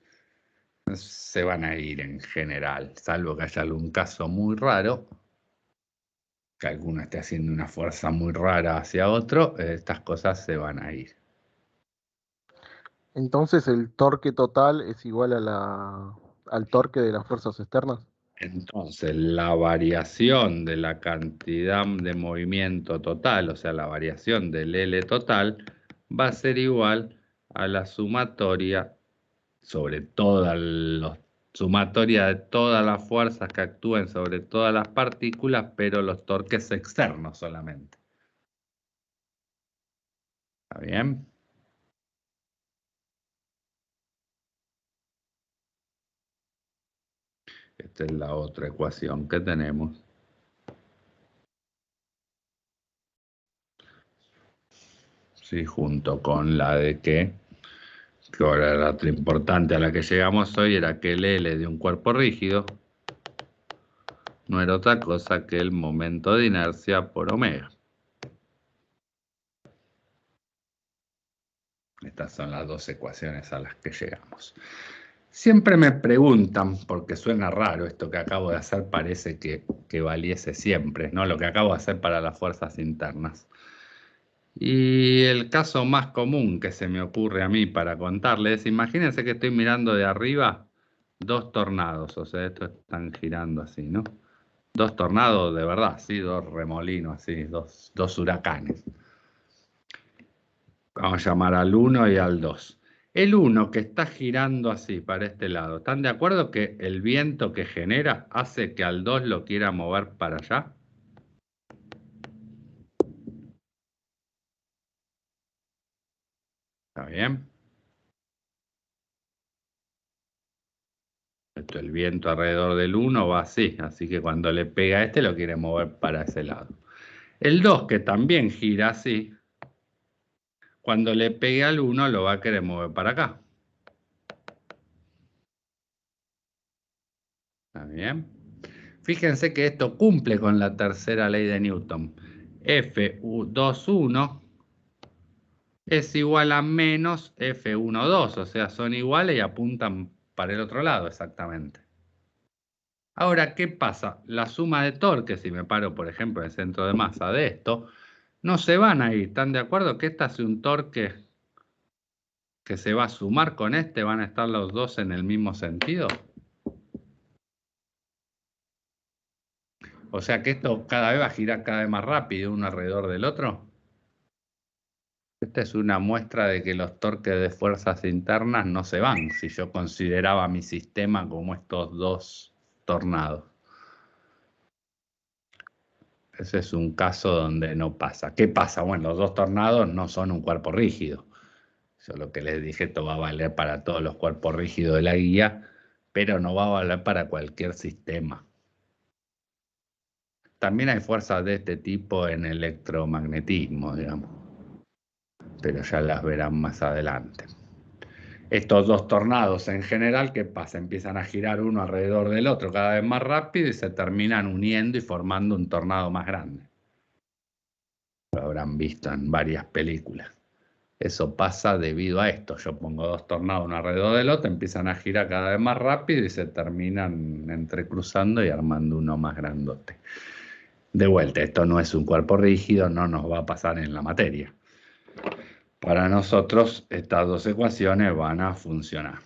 se van a ir en general, salvo que haya algún caso muy raro, que alguno esté haciendo una fuerza muy rara hacia otro, estas cosas se van a ir. Entonces el torque total es igual al torque de las fuerzas externas. Entonces, la variación de la cantidad de movimiento total, o sea, la variación del L total, va a ser igual a la sumatoria sobre toda la sumatoria de todas las fuerzas que actúen sobre todas las partículas, pero los torques externos solamente. ¿Está bien? Esta es la otra ecuación que tenemos. Sí, junto con la de que ahora la otra importante a la que llegamos hoy era que el L de un cuerpo rígido no era otra cosa que el momento de inercia por omega. Estas son las dos ecuaciones a las que llegamos. Siempre me preguntan, porque suena raro esto que acabo de hacer, parece que valiese siempre, ¿no? Lo que acabo de hacer para las fuerzas internas. Y el caso más común que se me ocurre a mí para contarles, imagínense que estoy mirando de arriba dos tornados, o sea, estos están girando así, ¿no? Dos tornados de verdad, sí, dos remolinos así, dos huracanes. Vamos a llamar al 1 y al 2. El 1 que está girando así para este lado, ¿están de acuerdo que el viento que genera hace que al 2 lo quiera mover para allá? ¿Está bien? Esto, el viento alrededor del 1 va así, así que cuando le pega a este lo quiere mover para ese lado. El 2 que también gira así, cuando le pegue al 1 lo va a querer mover para acá. ¿Está bien? Fíjense que esto cumple con la tercera ley de Newton. F21 es igual a menos F12, o sea, son iguales y apuntan para el otro lado exactamente. Ahora, ¿qué pasa? La suma de torques, si me paro, por ejemplo, en el centro de masa de esto, no se van a ir. ¿Están de acuerdo que este hace un torque que se va a sumar con este? ¿Van a estar los dos en el mismo sentido? O sea que esto cada vez va a girar cada vez más rápido uno alrededor del otro. Esta es una muestra de que los torques de fuerzas internas no se van, si yo consideraba mi sistema como estos dos tornados. Ese es un caso donde no pasa. ¿Qué pasa? Bueno, los dos tornados no son un cuerpo rígido. Yo lo que les dije, esto va a valer para todos los cuerpos rígidos de la guía, pero no va a valer para cualquier sistema. También hay fuerzas de este tipo en electromagnetismo, digamos, pero ya las verán más adelante. Estos dos tornados en general, ¿qué pasa? Empiezan a girar uno alrededor del otro cada vez más rápido y se terminan uniendo y formando un tornado más grande. Lo habrán visto en varias películas. Eso pasa debido a esto. Yo pongo dos tornados uno alrededor del otro, empiezan a girar cada vez más rápido y se terminan entrecruzando y armando uno más grandote. De vuelta, esto no es un cuerpo rígido, no nos va a pasar en la materia. Para nosotros estas dos ecuaciones van a funcionar.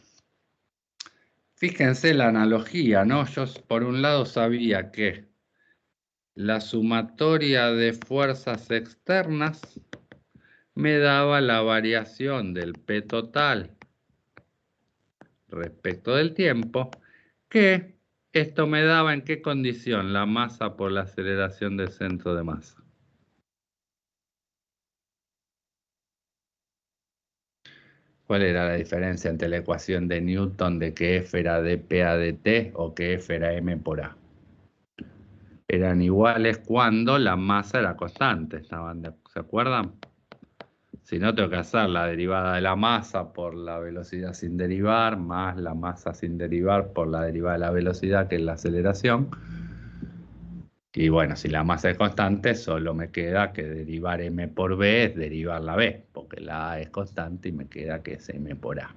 Fíjense la analogía, ¿no? Yo por un lado sabía que la sumatoria de fuerzas externas me daba la variación del P total respecto del tiempo, que esto me daba en qué condición la masa por la aceleración del centro de masa. ¿Cuál era la diferencia entre la ecuación de Newton de que F era dP a dt o que F era m por a? Eran iguales cuando la masa era constante, ¿se acuerdan? Si no, tengo que hacer la derivada de la masa por la velocidad sin derivar, más la masa sin derivar por la derivada de la velocidad, que es la aceleración. Y bueno, si la masa es constante, solo me queda que derivar m por b es derivar la b, porque la a es constante y me queda que es m por a.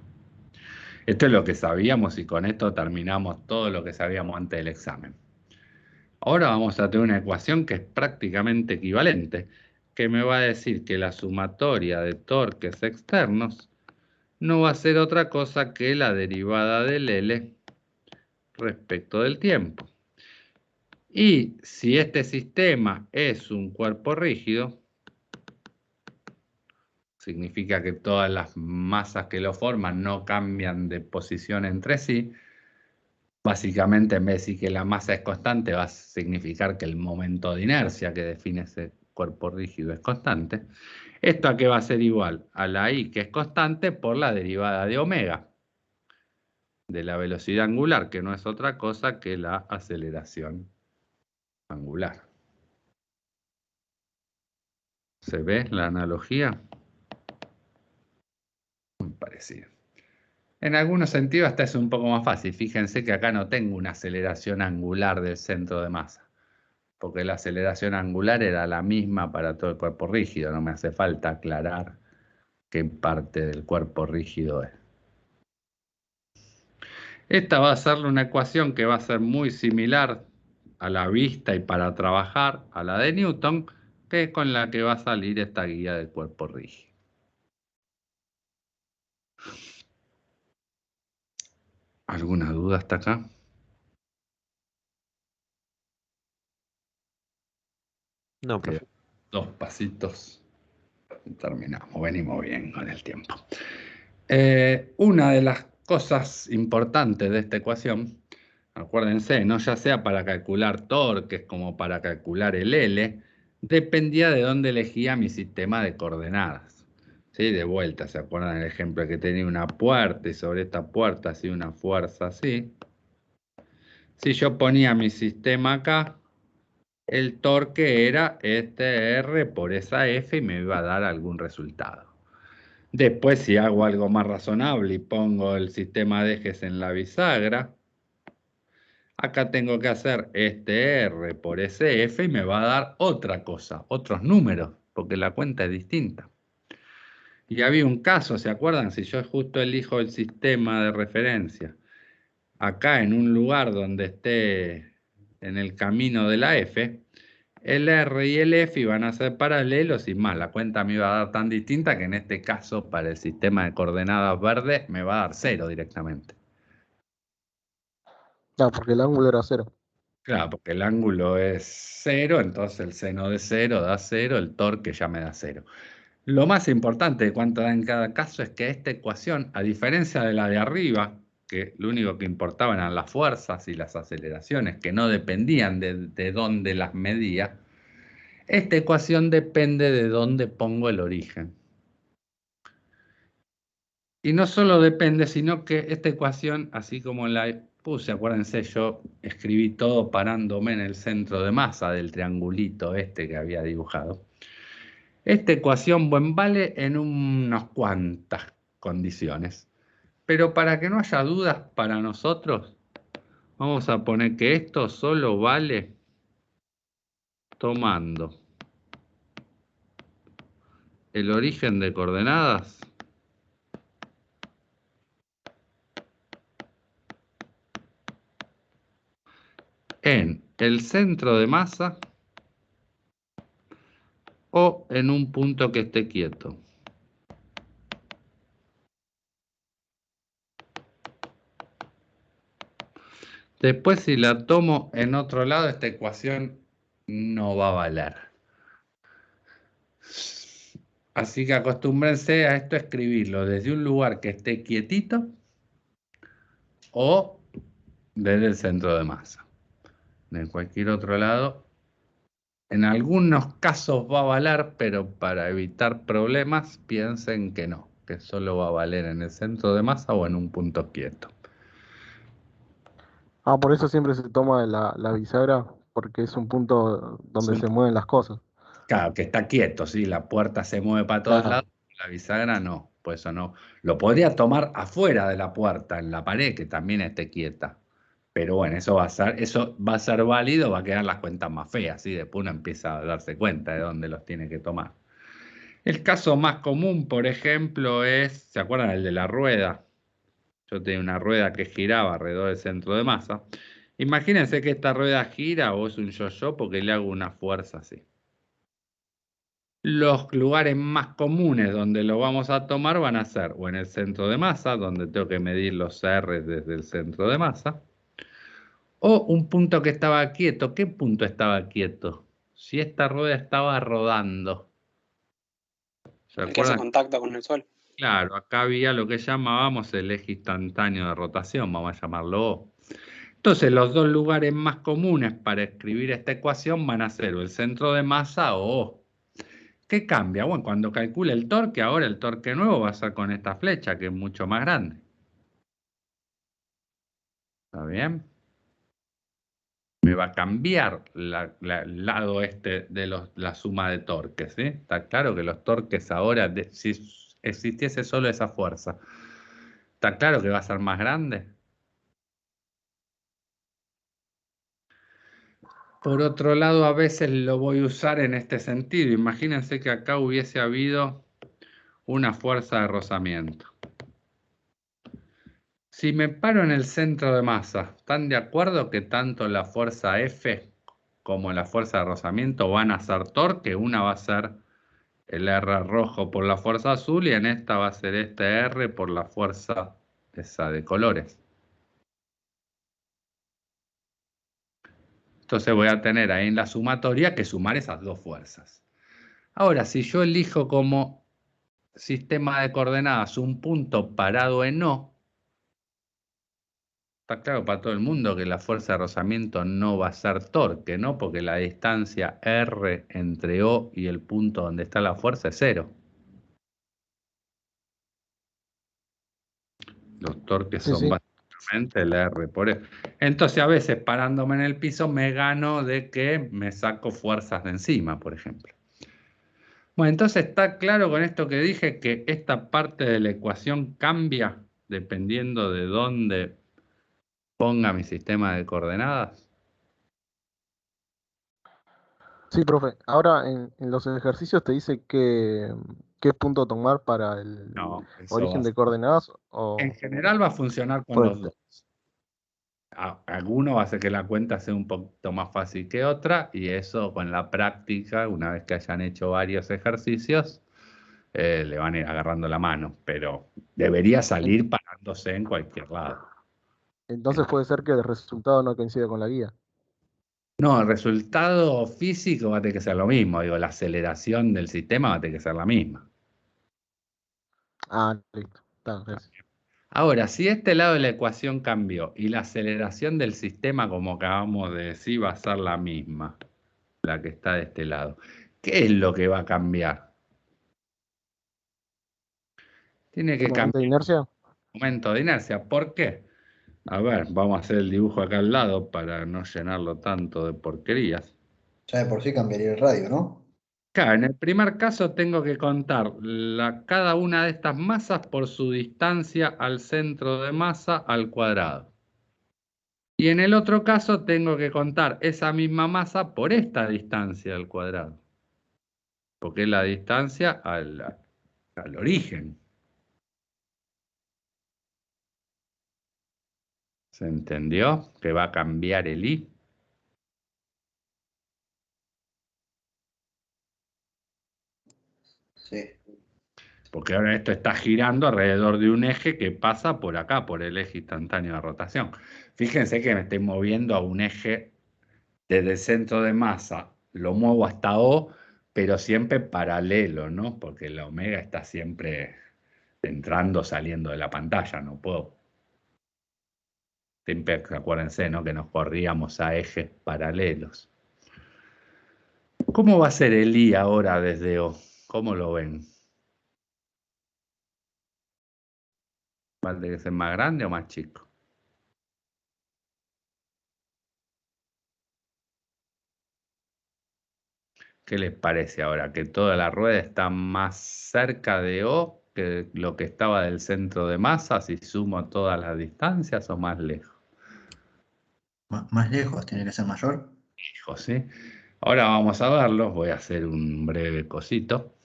Esto es lo que sabíamos y con esto terminamos todo lo que sabíamos antes del examen. Ahora vamos a tener una ecuación que es prácticamente equivalente, que me va a decir que la sumatoria de torques externos no va a ser otra cosa que la derivada del L respecto del tiempo. Y si este sistema es un cuerpo rígido, significa que todas las masas que lo forman no cambian de posición entre sí. Básicamente, en vez de decir que la masa es constante, va a significar que el momento de inercia que define ese cuerpo rígido es constante. ¿Esto a qué va a ser igual? A la I, que es constante, por la derivada de omega, de la velocidad angular, que no es otra cosa que la aceleración angular. ¿Se ve la analogía? Muy parecido. En algunos sentidos hasta es un poco más fácil. Fíjense que acá no tengo una aceleración angular del centro de masa, porque la aceleración angular era la misma para todo el cuerpo rígido. No me hace falta aclarar qué parte del cuerpo rígido es. Esta va a ser una ecuación que va a ser muy similar a la vista y para trabajar a la de Newton, que es con la que va a salir esta guía del cuerpo rígido. ¿Alguna duda hasta acá? No, profe. Quedan 2 pasitos y terminamos. Venimos bien con el tiempo. Una de las cosas importantes de esta ecuación, acuérdense, no ya sea para calcular torques como para calcular el L, dependía de dónde elegía mi sistema de coordenadas. ¿Sí? De vuelta, ¿se acuerdan el ejemplo que tenía una puerta y sobre esta puerta hacía una fuerza así? Si yo ponía mi sistema acá, el torque era este R por esa F y me iba a dar algún resultado. Después, si hago algo más razonable y pongo el sistema de ejes en la bisagra, acá tengo que hacer este R por ese F y me va a dar otra cosa, otros números, porque la cuenta es distinta. Y había un caso, ¿se acuerdan? Si yo justo elijo el sistema de referencia, acá en un lugar donde esté en el camino de la F, el R y el F iban a ser paralelos y más, la cuenta me iba a dar tan distinta que en este caso para el sistema de coordenadas verde me va a dar 0 directamente. Ah, porque el ángulo era 0. Claro, porque el ángulo es 0, entonces el seno de 0 da 0, el torque ya me da 0. Lo más importante de cuánto da en cada caso es que esta ecuación, a diferencia de la de arriba, que lo único que importaba eran las fuerzas y las aceleraciones, que no dependían de dónde las medía, esta ecuación depende de dónde pongo el origen. Y no solo depende, sino que esta ecuación, así como la puse, acuérdense, yo escribí todo parándome en el centro de masa del triangulito este que había dibujado. Esta ecuación vale en unas cuantas condiciones. Pero para que no haya dudas para nosotros, vamos a poner que esto solo vale tomando el origen de coordenadas en el centro de masa o en un punto que esté quieto. Después, si la tomo en otro lado, esta ecuación no va a valer. Así que acostúmbrense a esto, escribirlo desde un lugar que esté quietito o desde el centro de masa. De cualquier otro lado, en algunos casos va a valer, pero para evitar problemas, piensen que no, que solo va a valer en el centro de masa o en un punto quieto. Ah, por eso siempre se toma la bisagra, porque es un punto donde Sí. se mueven las cosas. Claro, que está quieto, sí, la puerta se mueve para todos Claro. lados, la bisagra no, por eso no. Lo podría tomar afuera de la puerta, en la pared, que también esté quieta. Pero bueno, eso va a ser válido, va a quedar las cuentas más feas, ¿sí? Después uno empieza a darse cuenta de dónde los tiene que tomar. El caso más común, por ejemplo, es, ¿se acuerdan el de la rueda? Yo tenía una rueda que giraba alrededor del centro de masa. Imagínense que esta rueda gira o es un yo-yo porque le hago una fuerza así. Los lugares más comunes donde lo vamos a tomar van a ser o en el centro de masa, donde tengo que medir los R desde el centro de masa, o un punto que estaba quieto. ¿Qué punto estaba quieto? Si esta rueda estaba rodando. ¿Se El que hace acuerdan? contacto con el sol. Claro, acá había lo que llamábamos el eje instantáneo de rotación, vamos a llamarlo O. Entonces, los dos lugares más comunes para escribir esta ecuación van a ser o el centro de masa o O. ¿Qué cambia? Bueno, cuando calcule el torque, ahora el torque nuevo va a ser con esta flecha, que es mucho más grande. ¿Está bien? Me va a cambiar el lado este de la suma de torques, ¿sí? Está claro que los torques ahora, si existiese solo esa fuerza, ¿está claro que va a ser más grande? Por otro lado, a veces lo voy a usar en este sentido. Imagínense que acá hubiese habido una fuerza de rozamiento. Si me paro en el centro de masa, ¿están de acuerdo que tanto la fuerza F como la fuerza de rozamiento van a ser torque? Una va a ser el R rojo por la fuerza azul y en esta va a ser este R por la fuerza esa de colores. Entonces voy a tener ahí en la sumatoria que sumar esas dos fuerzas. Ahora, si yo elijo como sistema de coordenadas un punto parado en O, está claro para todo el mundo que la fuerza de rozamiento no va a ser torque, ¿no? Porque la distancia R entre O y el punto donde está la fuerza es 0. Los torques Sí, son sí. básicamente el R por E. Entonces, a veces parándome en el piso me gano de que me saco fuerzas de encima, por ejemplo. Bueno, entonces está claro con esto que dije que esta parte de la ecuación cambia dependiendo de dónde ponga mi sistema de coordenadas. Sí, profe. Ahora en los ejercicios te dice qué punto tomar para el No, eso va origen a de ser. coordenadas En o general va a funcionar con puede los ser. dos. Alguno va a hacer que la cuenta sea un poquito más fácil que otra y eso con la práctica, una vez que hayan hecho varios ejercicios, le van a ir agarrando la mano, pero debería En- salir parándose en cualquier lado. Entonces puede ser que el resultado no coincida con la guía. No, el resultado físico va a tener que ser lo mismo, digo, la aceleración del sistema va a tener que ser la misma. Ah, listo. Está, gracias. Ahora, si este lado de la ecuación cambió y la aceleración del sistema, como acabamos de decir, va a ser la misma, la que está de este lado, ¿qué es lo que va a cambiar? Tiene que ¿Momento de cambiar inercia? el momento de inercia. ¿Por qué? A ver, vamos a hacer el dibujo acá al lado para no llenarlo tanto de porquerías. Ya de por sí cambiaría el radio, ¿no? Acá, en el primer caso tengo que contar cada una de estas masas por su distancia al centro de masa al cuadrado. Y en el otro caso tengo que contar esa misma masa por esta distancia al cuadrado. Porque es la distancia al origen. ¿Se entendió? Que va a cambiar el I. Sí. Porque ahora esto está girando alrededor de un eje que pasa por acá, por el eje instantáneo de rotación. Fíjense que me estoy moviendo a un eje desde el centro de masa, lo muevo hasta O, pero siempre paralelo, ¿no? Porque la omega está siempre entrando, saliendo de la pantalla, no puedo. Siempre, acuérdense, ¿no? Que nos corríamos a ejes paralelos. ¿Cómo va a ser el I ahora desde O? ¿Cómo lo ven? ¿Va a tener que ser más grande o más chico? ¿Qué les parece ahora? ¿Que toda la rueda está más cerca de O que lo que estaba del centro de masa, si sumo todas las distancias, o más lejos? Más lejos, tiene que ser mayor. Lejos, ¿sí? Ahora vamos a verlo, voy a hacer un breve cosito.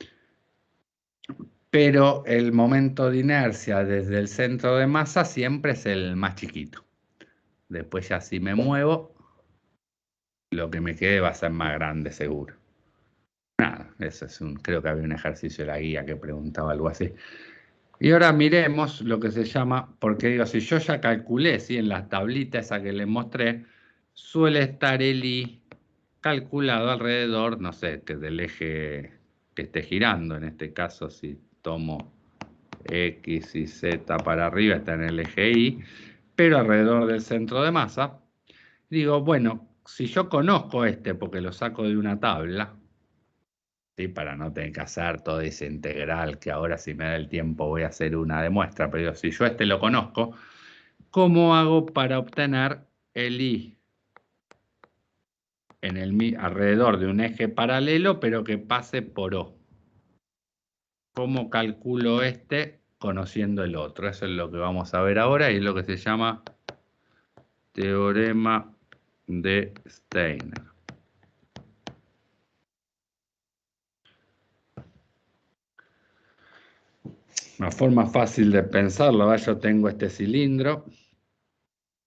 Pero el momento de inercia desde el centro de masa siempre es el más chiquito. Después ya si me muevo, lo que me quede va a ser más grande seguro. Nada, eso es creo que había un ejercicio de la guía que preguntaba algo así. Y ahora miremos lo que se llama, porque digo, si yo ya calculé, ¿sí? En la tablita esa que les mostré, suele estar el I calculado alrededor, no sé, que del eje que esté girando. En este caso, si tomo X y Z para arriba, está en el eje Y, pero alrededor del centro de masa. Digo, bueno, si yo conozco este, porque lo saco de una tabla, ¿sí? Para no tener que hacer todo ese integral, que ahora si me da el tiempo voy a hacer una de muestra, pero digo, si yo este lo conozco, ¿cómo hago para obtener el I alrededor de un eje paralelo, pero que pase por O? ¿Cómo calculo este conociendo el otro? Eso es lo que vamos a ver ahora y es lo que se llama teorema de Steiner. Una forma fácil de pensarlo, ¿va? Yo tengo este cilindro.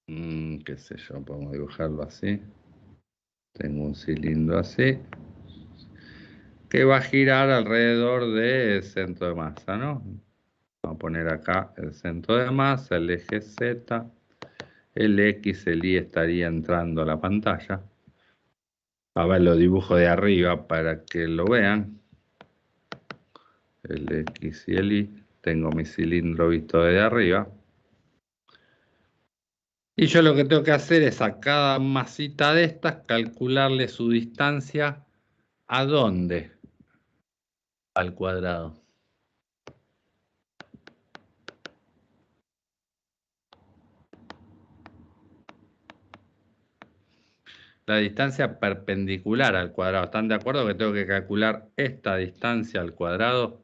Qué sé yo, podemos dibujarlo así. Tengo un cilindro así, que va a girar alrededor del centro de masa, ¿no? Vamos a poner acá el centro de masa, el eje Z, el X, el Y estaría entrando a la pantalla. A ver, lo dibujo de arriba para que lo vean. El X y el Y. Tengo mi cilindro visto desde arriba. Y yo lo que tengo que hacer es a cada masita de estas calcularle su distancia. ¿A dónde? Al cuadrado. La distancia perpendicular al cuadrado. ¿Están de acuerdo que tengo que calcular esta distancia al cuadrado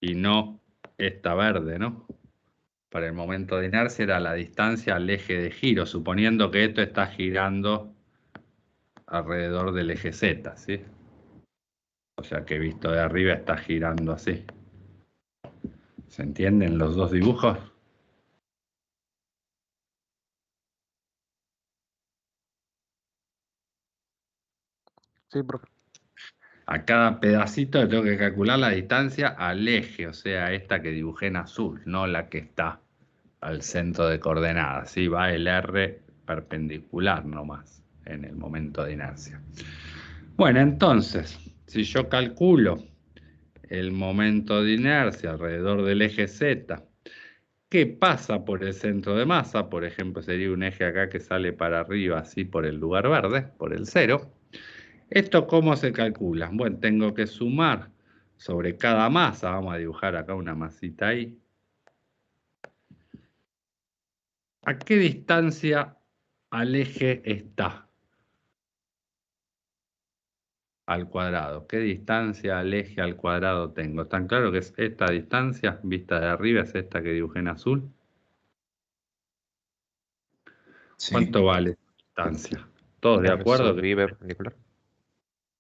y no esta verde, ¿no? Para el momento de inercia era la distancia al eje de giro, suponiendo que esto está girando alrededor del eje Z, ¿sí? O sea que visto de arriba está girando así. ¿Se entienden los dos dibujos? Sí, profe. A cada pedacito le tengo que calcular la distancia al eje, o sea, esta que dibujé en azul, no la que está al centro de coordenadas. ¿Sí? Va el R perpendicular nomás en el momento de inercia. Bueno, entonces, si yo calculo el momento de inercia alrededor del eje Z, ¿qué pasa por el centro de masa? Por ejemplo, sería un eje acá que sale para arriba, así por el lugar verde, por el 0. ¿Esto cómo se calcula? Bueno, tengo que sumar sobre cada masa. Vamos a dibujar acá una masita ahí. ¿A qué distancia al eje está? Al cuadrado. ¿Qué distancia al eje al cuadrado tengo? ¿Tan claro que es esta distancia? Vista de arriba es esta que dibujé en azul. Sí. ¿Cuánto vale esta distancia? ¿Todos de R acuerdo? sub I perpendicular.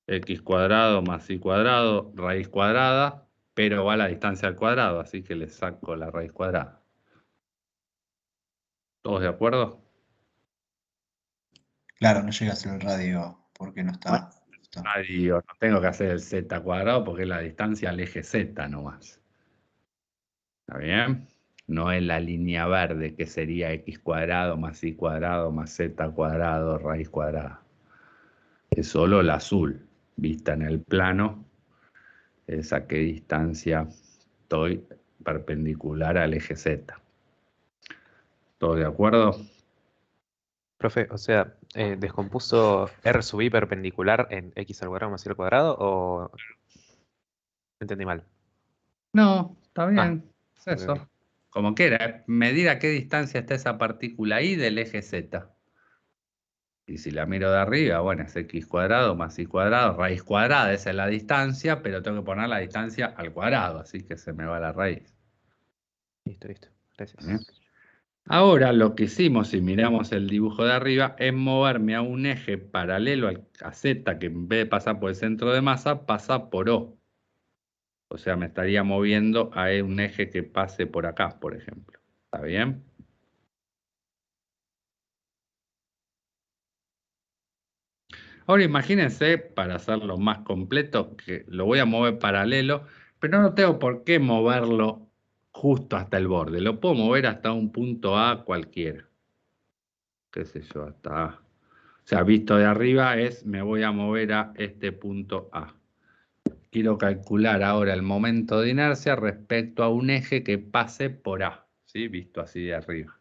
X cuadrado más Y cuadrado, raíz cuadrada, pero va la distancia al cuadrado, así que le saco la raíz cuadrada. ¿Todos de acuerdo? Claro, no llega a ser el radio porque no está. Digo, no tengo que hacer el Z cuadrado porque es la distancia al eje Z nomás. ¿Está bien? No es la línea verde que sería X cuadrado más Y cuadrado más Z cuadrado raíz cuadrada. Es solo la azul, vista en el plano, es a qué distancia estoy perpendicular al eje Z. ¿Todos de acuerdo? Profe, o sea, ¿descompuso R sub I perpendicular en X al cuadrado más Y al cuadrado o entendí mal? No, está Ah, bien, es ok, eso. ok. Como quiera, medir a qué distancia está esa partícula I del eje Z. Y si la miro de arriba, bueno, es X cuadrado más Y cuadrado, raíz cuadrada, esa es la distancia, pero tengo que poner la distancia al cuadrado, así que se me va la raíz. Listo, listo. Gracias. ¿Bien? Ahora lo que hicimos, si miramos el dibujo de arriba, es moverme a un eje paralelo a Z, que en vez de pasar por el centro de masa, pasa por O. O sea, me estaría moviendo a un eje que pase por acá, por ejemplo. ¿Está bien? Ahora imagínense, para hacerlo más completo, que lo voy a mover paralelo, pero no tengo por qué moverlo justo hasta el borde. Lo puedo mover hasta un punto A cualquiera. Qué sé yo, hasta A. O sea, visto de arriba me voy a mover a este punto A. Quiero calcular ahora el momento de inercia respecto a un eje que pase por A, ¿sí? Visto así de arriba.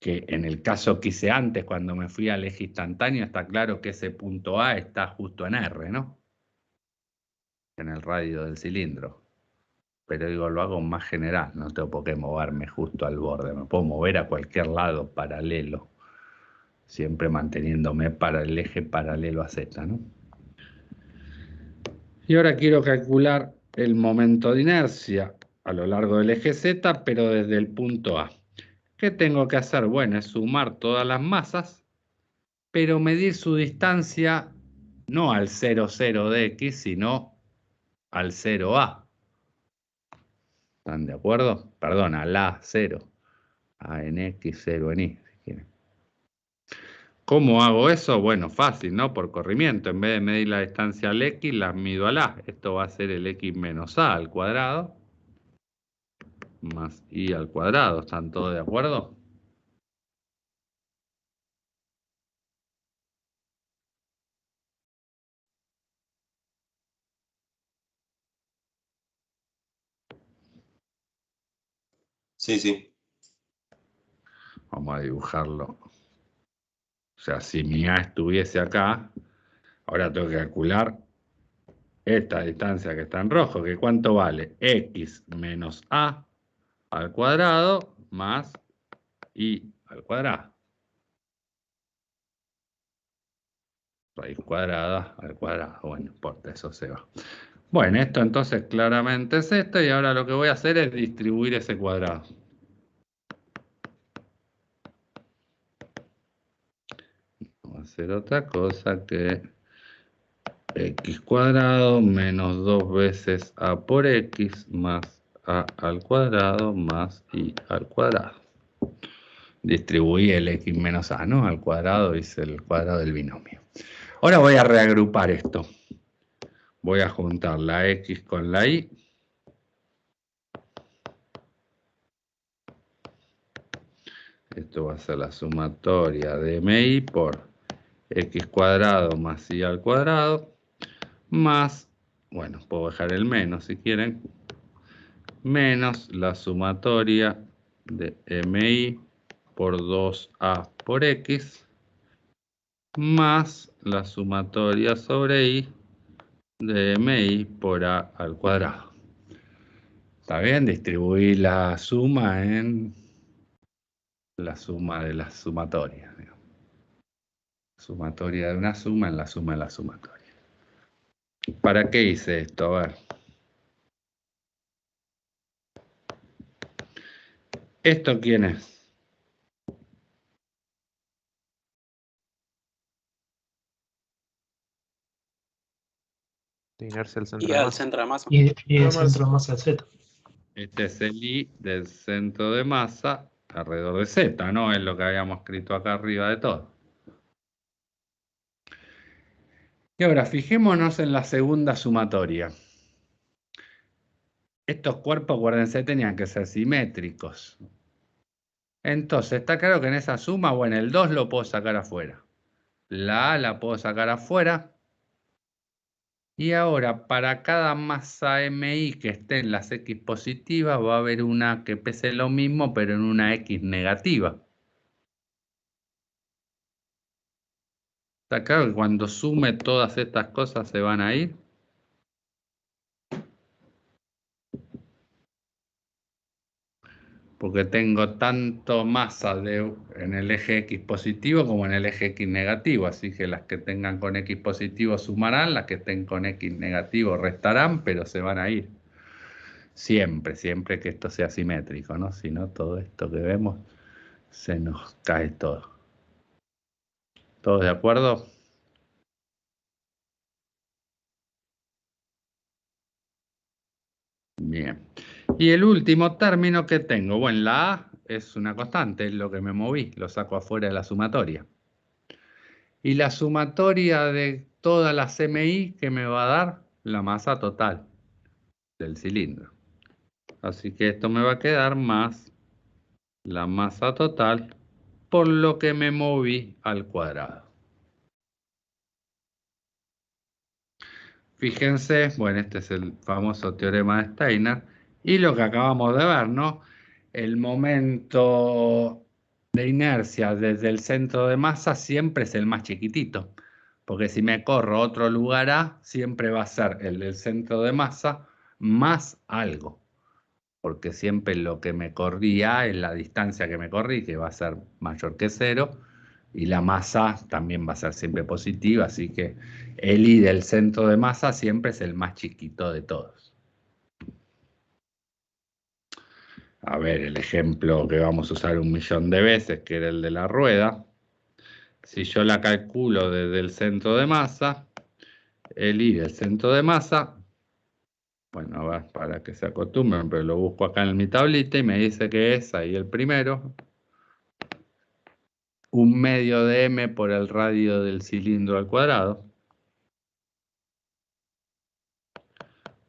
Que en el caso que hice antes, cuando me fui al eje instantáneo, está claro que ese punto A está justo en R, ¿no? En el radio del cilindro. Pero digo, lo hago más general, no tengo por qué moverme justo al borde, me puedo mover a cualquier lado paralelo, siempre manteniéndome para el eje paralelo a Z, ¿no? Y ahora quiero calcular el momento de inercia a lo largo del eje Z, pero desde el punto A. ¿Qué tengo que hacer? Bueno, es sumar todas las masas, pero medir su distancia no al 0,0 de X, sino al 0A. ¿Están de acuerdo? Perdón, al A 0. A en X, 0 en Y, si quieren. ¿Cómo hago eso? Bueno, fácil, ¿no? Por corrimiento. En vez de medir la distancia al X, la mido al A. Esto va a ser el X menos A al cuadrado. Más Y al cuadrado. ¿Están todos de acuerdo? Sí, sí. Vamos a dibujarlo. O sea, si mi A estuviese acá, ahora tengo que calcular esta distancia que está en rojo, que ¿cuánto vale? X menos A al cuadrado más Y al cuadrado. Raíz cuadrada al cuadrado. Bueno, no importa, eso se va. Bueno, esto entonces claramente es esto, y ahora lo que voy a hacer es distribuir ese cuadrado. Vamos a hacer otra cosa que x cuadrado menos 2 veces a por x más a al cuadrado más y al cuadrado. Distribuí el x menos a, ¿no? Al cuadrado, hice el cuadrado del binomio. Ahora voy a reagrupar esto. Voy a juntar la x con la y. Esto va a ser la sumatoria de mi por x cuadrado más y al cuadrado, más, bueno, puedo dejar el menos si quieren, menos la sumatoria de mi por 2a por x, más la sumatoria sobre y de mi por a al cuadrado. ¿Está bien? Distribuí la suma en la suma de las sumatorias. Sumatoria de una suma en la suma de la sumatoria. ¿Para qué hice esto? A ver. ¿Esto quién es? De inercia al centro Y de al masa. centro de masa. Y el centro de masa de Z. Este es el I del centro de masa alrededor de Z, ¿no? Es lo que habíamos escrito acá arriba de todo. Y ahora fijémonos en la segunda sumatoria. Estos cuerpos, acuérdense, tenían que ser simétricos. Entonces, está claro que en esa suma, bueno, el 2 lo puedo sacar afuera. La A la puedo sacar afuera. Y ahora, para cada masa MI que esté en las X positivas, va a haber una que pese lo mismo, pero en una X negativa. Está claro que cuando sume todas estas cosas se van a ir. Porque tengo tanto masa en el eje X positivo como en el eje X negativo. Así que las que tengan con X positivo sumarán, las que estén con X negativo restarán, pero se van a ir. Siempre, siempre que esto sea simétrico, ¿no? Si no, todo esto que vemos se nos cae todo. ¿Todos de acuerdo? Bien. Y el último término que tengo, bueno, la A es una constante, es lo que me moví, lo saco afuera de la sumatoria. Y la sumatoria de todas las MI que me va a dar la masa total del cilindro. Así que esto me va a quedar más la masa total por lo que me moví al cuadrado. Fíjense, bueno, este es el famoso teorema de Steiner, y lo que acabamos de ver, ¿no? El momento de inercia desde el centro de masa siempre es el más chiquitito, porque si me corro a otro lugar A, siempre va a ser el del centro de masa más algo, porque siempre lo que me corrí A es la distancia que me corrí, que va a ser mayor que 0, y la masa también va a ser siempre positiva, así que el I del centro de masa siempre es el más chiquito de todos. A ver, el ejemplo que vamos a usar 1.000.000 de veces, que era el de la rueda. Si yo la calculo desde el centro de masa, el I del centro de masa Bueno, a ver, para que se acostumbren, pero lo busco acá en mi tablita y me dice que es ahí el primero. 1/2 de m por el radio del cilindro al cuadrado.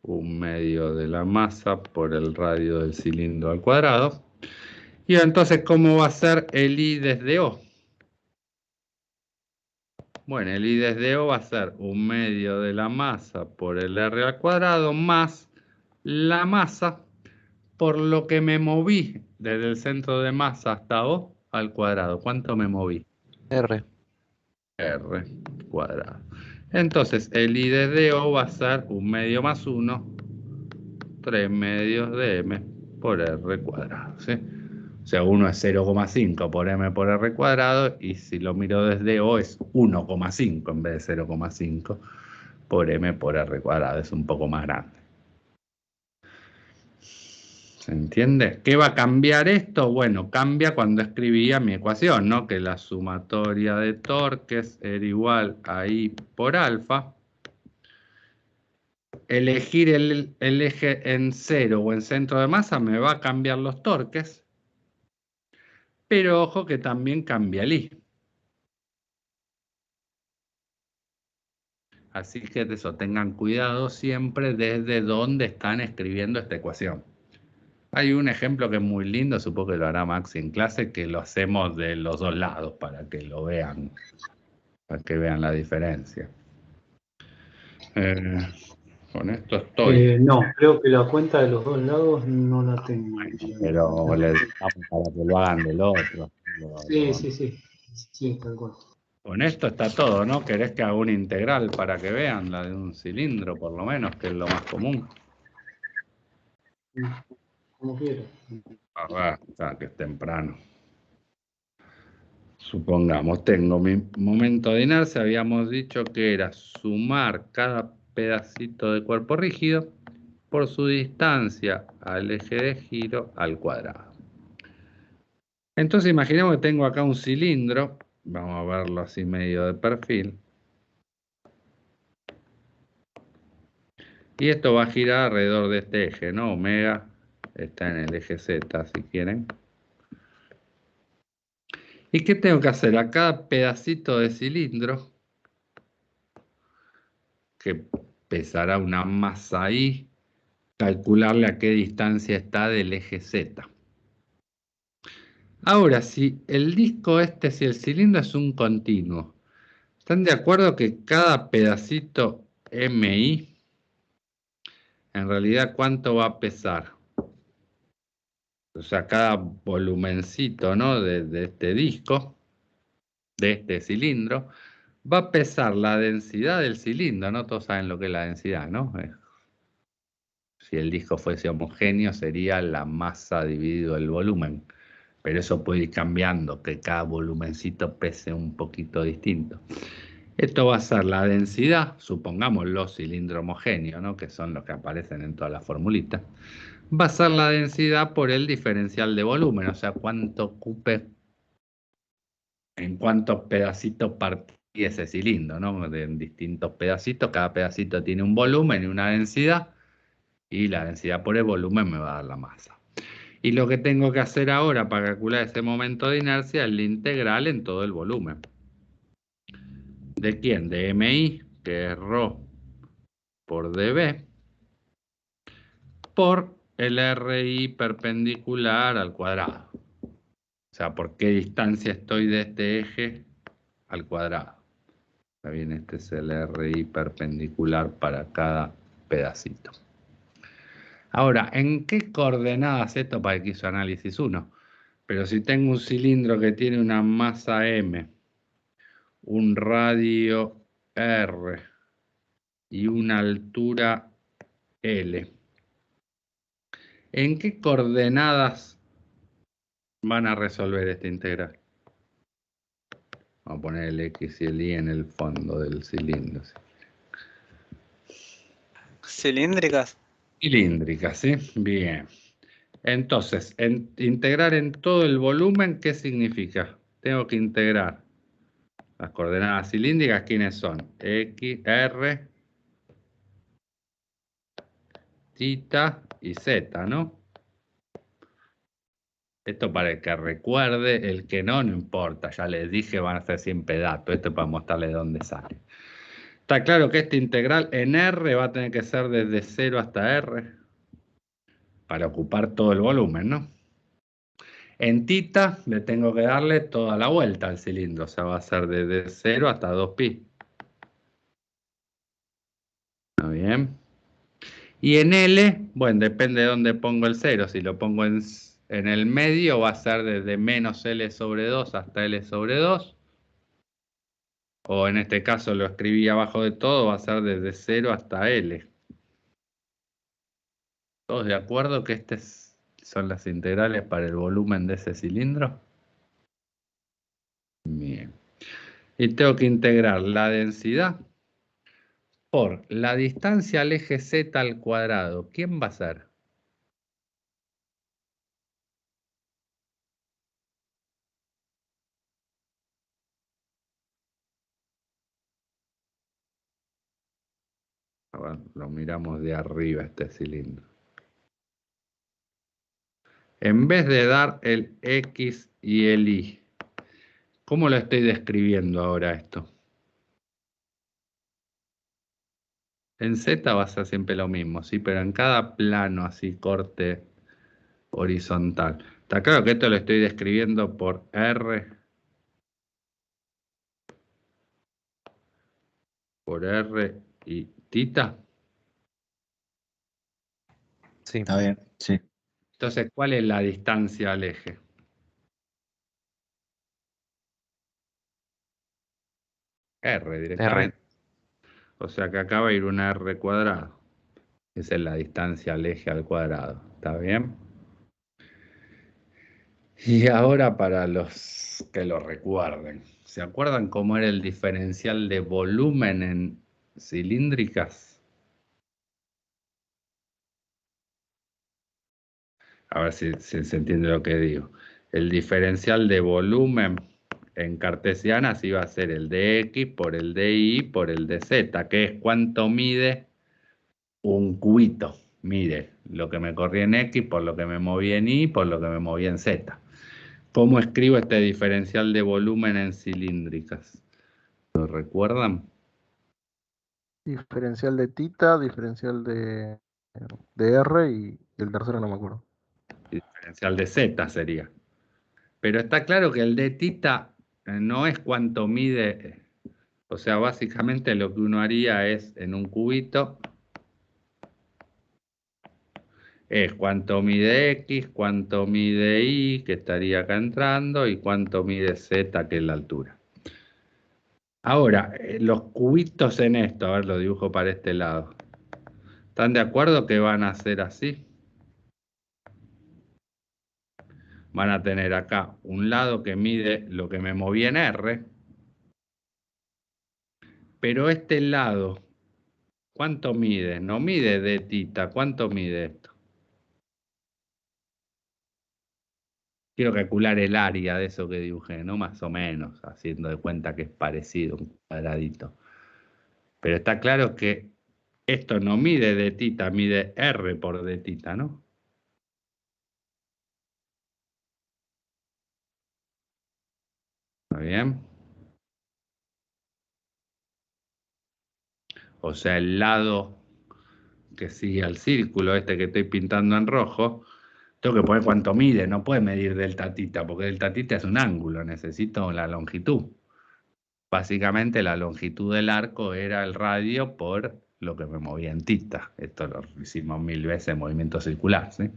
1/2 de la masa por el radio del cilindro al cuadrado. Y entonces, ¿cómo va a ser el I desde O? Bueno, el I desde O va a ser 1/2 de la masa por el R al cuadrado más la masa por lo que me moví desde el centro de masa hasta O al cuadrado. ¿Cuánto me moví? R. R cuadrado. Entonces, el I desde O va a ser 1/2 más 1, 3/2 de m por R cuadrado, ¿sí? O sea, 1 es 0,5 por m por R cuadrado, y si lo miro desde O es 1,5 en vez de 0,5 por m por R cuadrado. Es un poco más grande. ¿Se entiende? ¿Qué va a cambiar esto? Bueno, cambia cuando escribía mi ecuación, ¿no? Que la sumatoria de torques era igual a I por alfa. Elegir el eje en cero o en centro de masa me va a cambiar los torques. Pero ojo que también cambia el I. Así que de eso tengan cuidado siempre desde dónde están escribiendo esta ecuación. Hay un ejemplo que es muy lindo, supongo que lo hará Max en clase, que lo hacemos de los dos lados para que lo vean, para que vean la diferencia. Con esto estoy. No, creo que la cuenta de los dos lados no la tengo. Pero les dejamos para que lo hagan del otro. Sí, tal cual. Con esto está todo, ¿no? ¿Querés que haga una integral para que vean la de un cilindro, por lo menos, que es lo más común? Como quieras. Ya que es temprano. Supongamos, tengo mi momento de inercia, habíamos dicho que era sumar cada pedacito de cuerpo rígido por su distancia al eje de giro al cuadrado. Entonces imaginemos que tengo acá un cilindro, vamos a verlo así medio de perfil. Y esto va a girar alrededor de este eje, ¿no? Omega está en el eje Z, si quieren. ¿Y qué tengo que hacer? A cada pedacito de cilindro, que pesará una masa I, calcularle a qué distancia está del eje Z. Ahora, si el disco si el cilindro es un continuo, ¿están de acuerdo que cada pedacito MI, en realidad, cuánto va a pesar? O sea, cada volumencito, ¿no? de este disco, de este cilindro, va a pesar la densidad del cilindro, ¿no? Todos saben lo que es la densidad, ¿no? Si el disco fuese homogéneo, sería la masa dividido el volumen. Pero eso puede ir cambiando, que cada volumencito pese un poquito distinto. Esto va a ser la densidad, supongamos los cilindros homogéneos, ¿no? Que son los que aparecen en todas las formulitas. Va a ser la densidad por el diferencial de volumen, o sea, cuánto ocupe, en cuántos pedacitos partí ese cilindro, ¿no? En distintos pedacitos, cada pedacito tiene un volumen y una densidad, y la densidad por el volumen me va a dar la masa. Y lo que tengo que hacer ahora para calcular ese momento de inercia es la integral en todo el volumen. ¿De quién? De MI, que es ρ por dB, por el RI perpendicular al cuadrado. O sea, ¿por qué distancia estoy de este eje al cuadrado? Está bien, este es el RI perpendicular para cada pedacito. Ahora, ¿en qué coordenadas esto para el análisis 1? Pero si tengo un cilindro que tiene una masa M, un radio R y una altura L, ¿en qué coordenadas van a resolver esta integral? Vamos a poner el X y el Y en el fondo del cilindro. Cilíndricas. Cilíndricas, ¿sí? Bien. Entonces, integrar en todo el volumen, ¿qué significa? Tengo que integrar las coordenadas cilíndricas, ¿quiénes son? X, R, tita y zeta, ¿no? Esto para el que recuerde, el que no, no importa. Ya les dije, van a ser siempre datos. Esto es para mostrarles dónde sale. Está claro que este integral en R va a tener que ser desde 0 hasta R para ocupar todo el volumen, ¿no? En tita le tengo que darle toda la vuelta al cilindro. O sea, va a ser desde 0 hasta 2pi. ¿Está bien? Y en L, bueno, depende de dónde pongo el 0. Si lo pongo en el medio, va a ser desde menos L sobre 2 hasta L sobre 2. O en este caso lo escribí abajo de todo, va a ser desde 0 hasta L. ¿Todos de acuerdo que estas son las integrales para el volumen de ese cilindro? Bien. Y tengo que integrar la densidad por la distancia al eje Z al cuadrado. ¿Quién va a ser? A ver, lo miramos de arriba este cilindro. En vez de dar el X y el Y, ¿cómo lo estoy describiendo ahora esto? En Z va a ser siempre lo mismo, sí, pero en cada plano así corte horizontal. Está claro que esto lo estoy describiendo por R. Por R y tita. Sí. Está bien, sí. Entonces, ¿cuál es la distancia al eje? R directamente. O sea que acá va a ir una R cuadrado. Esa es la distancia al eje al cuadrado. ¿Está bien? Y ahora para los que lo recuerden. ¿Se acuerdan cómo era el diferencial de volumen en cilíndricas? A ver si se entiende lo que digo. El diferencial de volumen en cartesianas iba a ser el de X por el de Y por el de Z, que es cuánto mide un cubito. Mide lo que me corrí en X por lo que me moví en Y por lo que me moví en Z. ¿Cómo escribo este diferencial de volumen en cilíndricas? ¿Lo recuerdan? Diferencial de tita, diferencial de R y el tercero no me acuerdo. Diferencial de Z sería. Pero está claro que el de tita no es cuánto mide. O sea, básicamente lo que uno haría es en un cubito es cuánto mide X, cuánto mide Y, que estaría acá entrando, y cuánto mide Z, que es la altura. Ahora, los cubitos en esto, a ver, lo dibujo para este lado. ¿Están de acuerdo que van a ser así? Van a tener acá un lado que mide lo que me moví en R, pero este lado, ¿cuánto mide? No mide de tita, ¿cuánto mide esto? Quiero calcular el área de eso que dibujé, ¿no? Más o menos, haciendo de cuenta que es parecido, un cuadradito. Pero está claro que esto no mide de tita, mide R por de tita, ¿no? ¿Está bien? O sea, el lado que sigue al círculo, este que estoy pintando en rojo, tengo que poner cuánto mide, no puede medir delta tita, porque delta tita es un ángulo, necesito la longitud. Básicamente la longitud del arco era el radio por lo que me movía en tita. Esto lo hicimos 1000 veces en movimiento circular, ¿sí?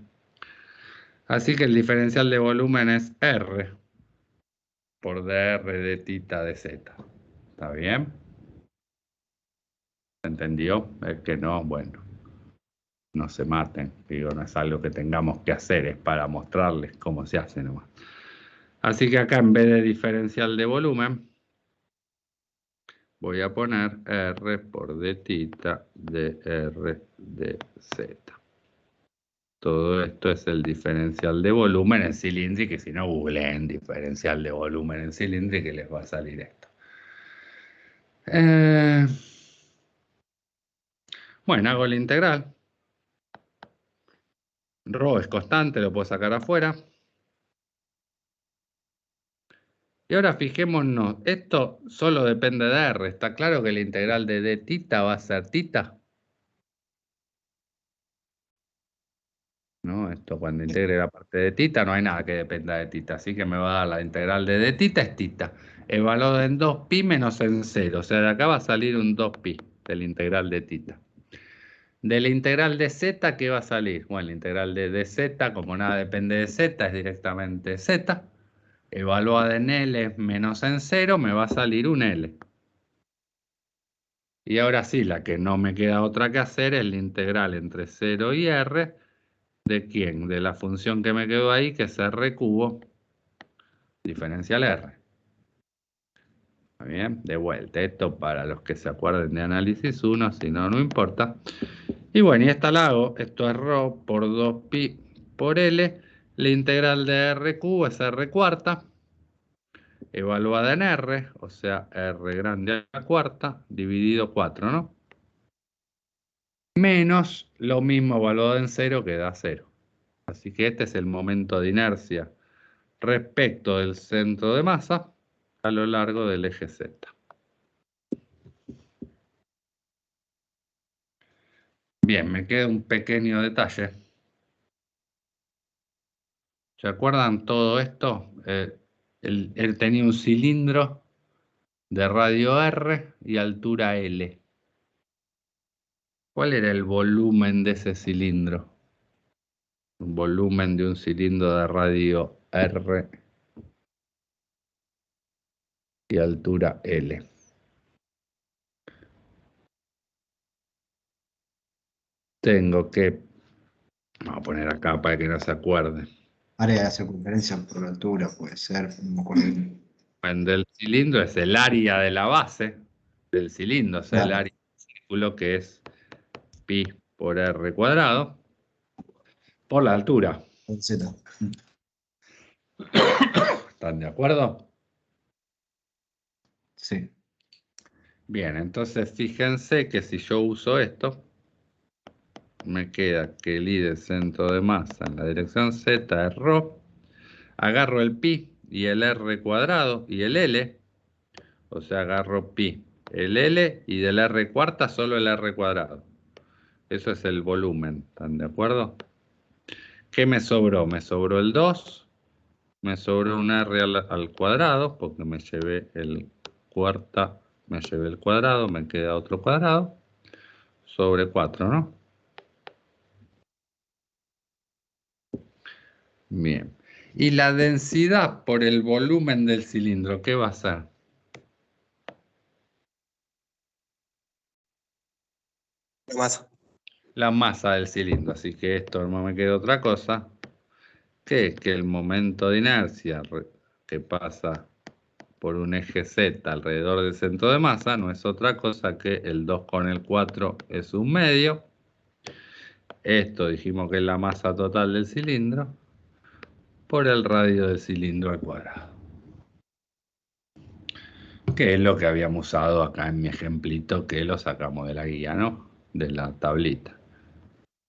Así que el diferencial de volumen es R por dr de tita de z. ¿Está bien? ¿Se entendió? Es que no, bueno, no se maten. Digo, no es algo que tengamos que hacer, es para mostrarles cómo se hace nomás. Así que acá en vez de diferencial de volumen, voy a poner R por d tita de R de z. Todo esto es el diferencial de volumen en cilíndrico, y si no, googleen diferencial de volumen en cilíndrico y les va a salir esto. Bueno, hago la integral. Rho es constante, lo puedo sacar afuera. Y ahora fijémonos, esto solo depende de R. ¿Está claro que la integral de d tita va a ser tita? ¿No? Esto cuando integre la parte de tita no hay nada que dependa de tita, así que me va a dar la integral de d tita es tita, evaluado en 2pi menos en 0, o sea, de acá va a salir un 2pi de la integral de tita. De la integral de z, ¿qué va a salir? Bueno, la integral de dz, como nada depende de z, es directamente z, evaluada en L menos en 0, me va a salir un L. Y ahora sí, la que no me queda otra que hacer es la integral entre 0 y R. ¿De quién? De la función que me quedó ahí, que es R cubo diferencial R. Muy bien, de vuelta. Esto para los que se acuerden de análisis 1, si no, no importa. Y bueno, y esta la hago. Esto es ρ por 2pi por L. La integral de R cubo es R cuarta, evaluada en R, o sea, R grande a la cuarta, dividido 4, ¿no? Menos lo mismo evaluado en 0 que da 0. Así que este es el momento de inercia respecto del centro de masa a lo largo del eje Z. Bien, me queda un pequeño detalle. ¿Se acuerdan todo esto? Él tenía un cilindro de radio R y altura L. ¿Cuál era el volumen de ese cilindro? Un volumen de un cilindro de radio R y altura L. Tengo que... Vamos a poner acá para que no se acuerde. Área de circunferencia por altura puede ser, no me acuerdo bien. El del cilindro es el área de la base del cilindro, o sea, el Claro. área del círculo que es pi por r cuadrado por la altura. Con Z. ¿Están de acuerdo? Sí. Bien, entonces fíjense que si yo uso esto, me queda que el I del centro de masa en la dirección Z es ρ, agarro el pi y el r cuadrado y el L, o sea, agarro pi, el L y del r cuarta solo el r cuadrado. Eso es el volumen, ¿están de acuerdo? ¿Qué me sobró? Me sobró el 2, me sobró un r al cuadrado, porque me llevé el cuarta, me llevé el cuadrado, me queda otro cuadrado, sobre 4, ¿no? Bien. ¿Y la densidad por el volumen del cilindro, qué va a ser? La masa. La masa del cilindro, así que esto no me queda otra cosa que el momento de inercia que pasa por un eje Z alrededor del centro de masa no es otra cosa que el 2 con el 4 es un medio. Esto dijimos que es la masa total del cilindro por el radio del cilindro al cuadrado. Que es lo que habíamos usado acá en mi ejemplito que lo sacamos de la guía, ¿no? De la tablita.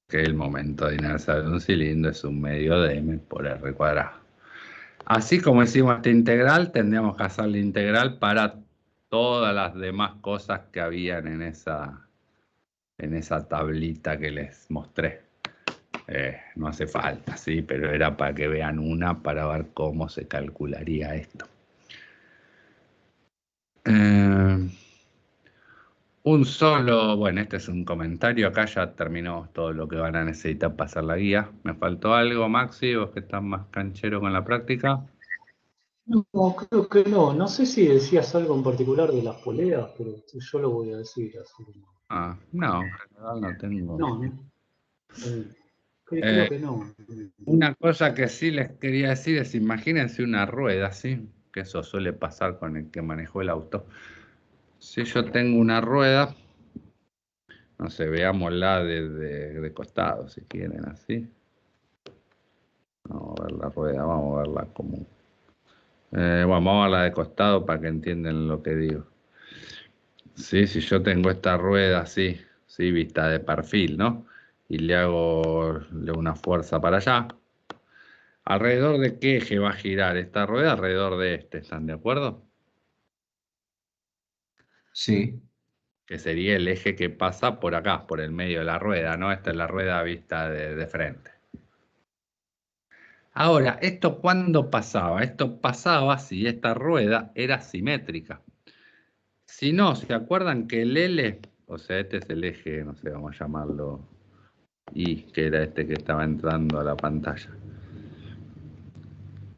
Que el momento de inercia de un cilindro es un medio de m por r cuadrado. Así como hicimos esta integral, tendríamos que hacer la integral para todas las demás cosas que habían en esa tablita que les mostré. No hace falta, sí, pero era para que vean una para ver cómo se calcularía esto. Bueno, este es un comentario, acá ya terminó todo lo que van a necesitar para hacer la guía. ¿Me faltó algo, Maxi, vos que estás más canchero con la práctica? No, creo que no. No sé si decías algo en particular de las poleas, pero yo lo voy a decir así. Ah, no, en general no tengo. No, ¿no? Creo que no. Una cosa que sí les quería decir es, imagínense una rueda, ¿sí? Que eso suele pasar con el que manejó el auto. Si yo tengo una rueda, no sé, veámosla de costado, si quieren, así. Vamos a ver la rueda, vamos a verla como... bueno, vamos a verla de costado para que entiendan lo que digo. Sí, si yo tengo esta rueda así, vista de perfil, ¿no? y le hago una fuerza para allá. ¿Alrededor de qué eje va a girar esta rueda? Alrededor de este, ¿están de acuerdo? Sí. Que sería el eje que pasa por acá, por el medio de la rueda, ¿no? Esta es la rueda vista de frente. Ahora, ¿esto cuándo pasaba? Esto pasaba si esta rueda era simétrica. Si no, ¿se acuerdan que el L, o sea, este es el eje, no sé, vamos a llamarlo I, que era este que estaba entrando a la pantalla?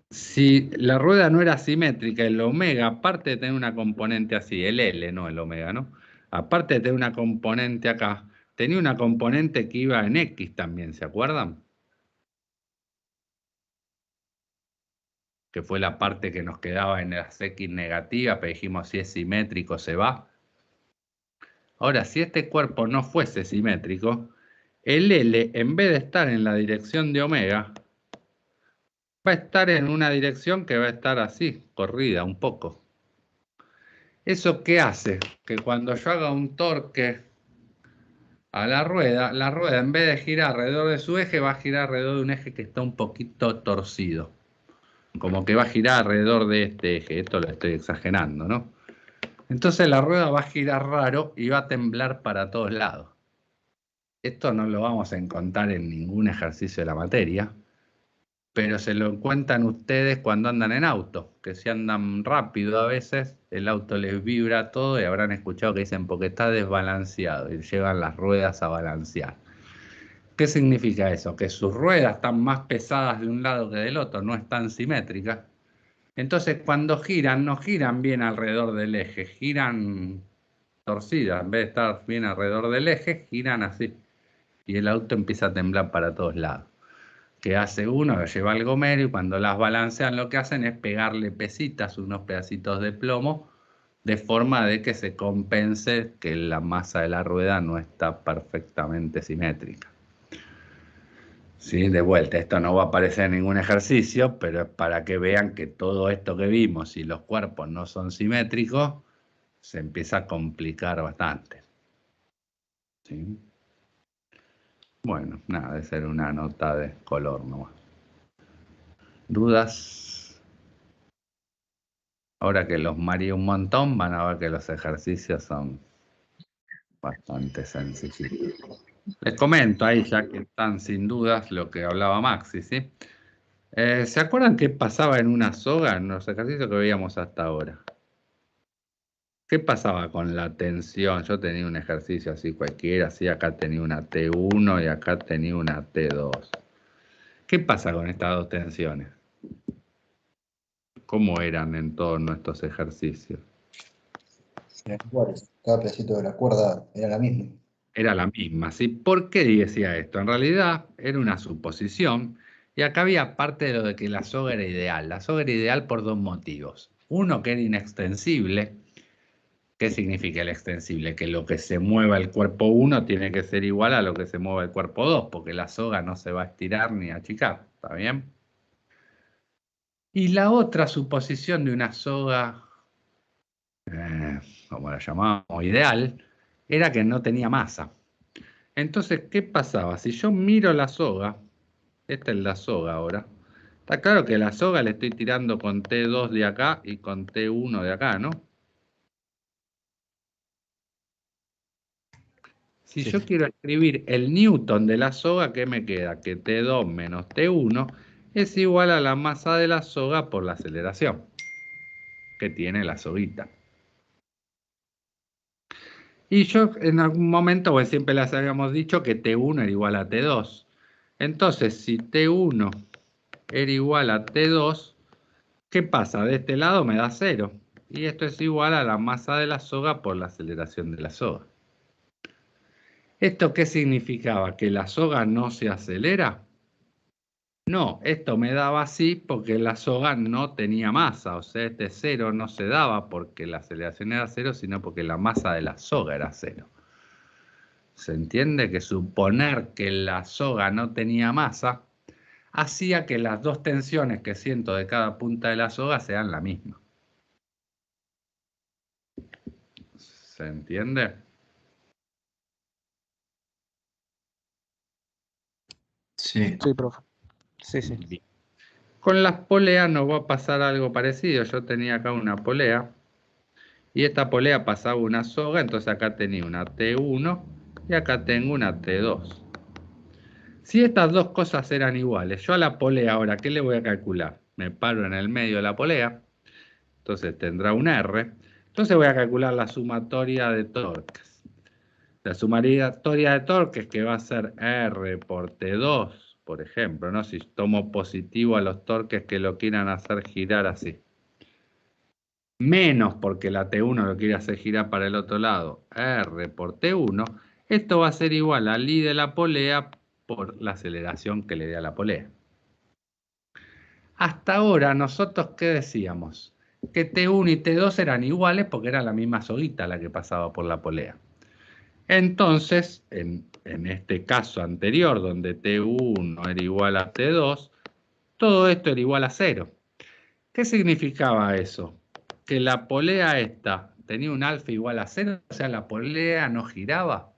Si la rueda no era simétrica, el omega, aparte de tener una componente así, el L, no el omega, ¿no? Aparte de tener una componente acá, tenía una componente que iba en X también, ¿se acuerdan? Que fue la parte que nos quedaba en las X negativas, pero dijimos si es simétrico se va. Ahora, si este cuerpo no fuese simétrico, el L, en vez de estar en la dirección de omega, va a estar en una dirección que va a estar así, corrida un poco. ¿Eso qué hace? Que cuando yo haga un torque a la rueda en vez de girar alrededor de su eje, va a girar alrededor de un eje que está un poquito torcido. Como que va a girar alrededor de este eje. Esto lo estoy exagerando, ¿no? Entonces la rueda va a girar raro y va a temblar para todos lados. Esto no lo vamos a encontrar en ningún ejercicio de la materia, pero se lo encuentran ustedes cuando andan en auto, que si andan rápido a veces, el auto les vibra todo y habrán escuchado que dicen porque está desbalanceado y llevan las ruedas a balancear. ¿Qué significa eso? Que sus ruedas están más pesadas de un lado que del otro, no están simétricas. Entonces cuando giran, no giran bien alrededor del eje, giran torcidas, en vez de estar bien alrededor del eje, giran así. Y el auto empieza a temblar para todos lados. ¿Qué hace uno? Lo lleva al gomero y cuando las balancean lo que hacen es pegarle pesitas, unos pedacitos de plomo, de forma de que se compense que la masa de la rueda no está perfectamente simétrica. ¿Sí? De vuelta, esto no va a aparecer en ningún ejercicio, pero es para que vean que todo esto que vimos, si los cuerpos no son simétricos, se empieza a complicar bastante. ¿Sí? Bueno, nada, debe ser una nota de color nomás. ¿Dudas? Ahora que los mareé un montón, van a ver que los ejercicios son bastante sencillos. Les comento ahí, ya que están sin dudas, lo que hablaba Maxi, ¿sí? ¿Se acuerdan qué pasaba en una soga en los ejercicios que veíamos hasta ahora? ¿Qué pasaba con la tensión? Yo tenía un ejercicio así cualquiera, así acá tenía una T1 y acá tenía una T2. ¿Qué pasa con estas dos tensiones? ¿Cómo eran en todos nuestros ejercicios? Eran iguales. Cada pedacito de la cuerda era la misma. Era la misma, ¿sí? ¿Por qué decía esto? En realidad era una suposición y acá había parte de lo de que la soga era ideal. La soga era ideal por dos motivos. Uno, que era inextensible. ¿Qué significa el extensible? Que lo que se mueva el cuerpo 1 tiene que ser igual a lo que se mueva el cuerpo 2, porque la soga no se va a estirar ni a achicar, ¿está bien? Y la otra suposición de una soga, como la llamamos, ideal, era que no tenía masa. Entonces, ¿qué pasaba? Si yo miro la soga, esta es la soga ahora, está claro que la soga le estoy tirando con T2 de acá y con T1 de acá, ¿no? Si Sí. yo quiero escribir el newton de la soga, ¿qué me queda? Que T2 menos T1 es igual a la masa de la soga por la aceleración que tiene la soguita. Y yo en algún momento, pues siempre les habíamos dicho que T1 era igual a T2. Entonces, si T1 era igual a T2, ¿qué pasa? De este lado me da 0. Y esto es igual a la masa de la soga por la aceleración de la soga. ¿Esto qué significaba? ¿Que la soga no se acelera? No, esto me daba así porque la soga no tenía masa, o sea, este 0 no se daba porque la aceleración era 0, sino porque la masa de la soga era 0. ¿Se entiende? Que suponer que la soga no tenía masa hacía que las dos tensiones que siento de cada punta de la soga sean la misma. ¿Se entiende? Sí. Sí, profe. Sí, sí. Bien. Con las poleas nos va a pasar algo parecido. Yo tenía acá una polea y esta polea pasaba una soga, entonces acá tenía una T1 y acá tengo una T2. Si estas dos cosas eran iguales, yo a la polea ahora, ¿qué le voy a calcular? Me paro en el medio de la polea, entonces tendrá un R. Entonces voy a calcular la sumatoria de torques. La sumatoria de torques que va a ser R por T2, por ejemplo, ¿no? Si tomo positivo a los torques que lo quieran hacer girar así. Menos porque la T1 lo quiere hacer girar para el otro lado, R por T1, esto va a ser igual al I de la polea por la aceleración que le dé a la polea. Hasta ahora nosotros, ¿qué decíamos? Que T1 y T2 eran iguales porque era la misma soguita la que pasaba por la polea. Entonces, en este caso anterior, donde T1 era igual a T2, todo esto era igual a 0. ¿Qué significaba eso? Que la polea esta tenía un alfa igual a 0, o sea, la polea no giraba.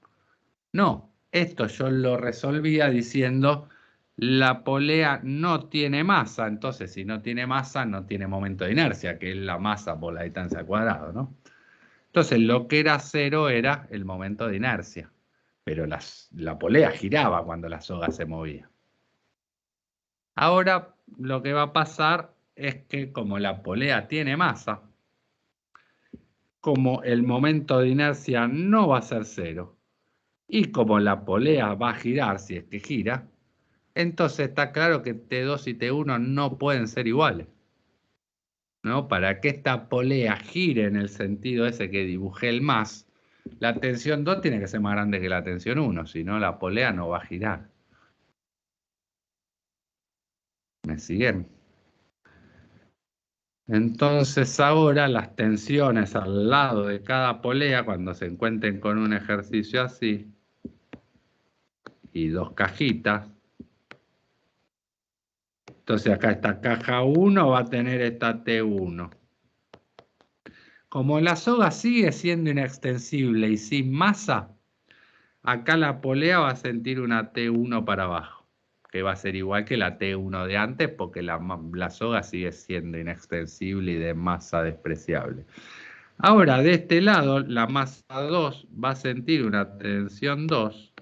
No, esto yo lo resolvía diciendo la polea no tiene masa, entonces si no tiene masa no tiene momento de inercia, que es la masa por la distancia al cuadrado, ¿no? Entonces lo que era 0 era el momento de inercia, pero la polea giraba cuando la soga se movía. Ahora lo que va a pasar es que como la polea tiene masa, como el momento de inercia no va a ser 0, y como la polea va a girar si es que gira, entonces está claro que T2 y T1 no pueden ser iguales, ¿no? Para que esta polea gire en el sentido ese que dibujé el más, la tensión 2 tiene que ser más grande que la tensión 1, si no la polea no va a girar. ¿Me siguen? Entonces ahora las tensiones al lado de cada polea, cuando se encuentren con un ejercicio así, y dos cajitas, entonces acá esta caja 1 va a tener esta T1. Como la soga sigue siendo inextensible y sin masa, acá la polea va a sentir una T1 para abajo, que va a ser igual que la T1 de antes porque la soga sigue siendo inextensible y de masa despreciable. Ahora, de este lado, la masa 2 va a sentir una tensión 2.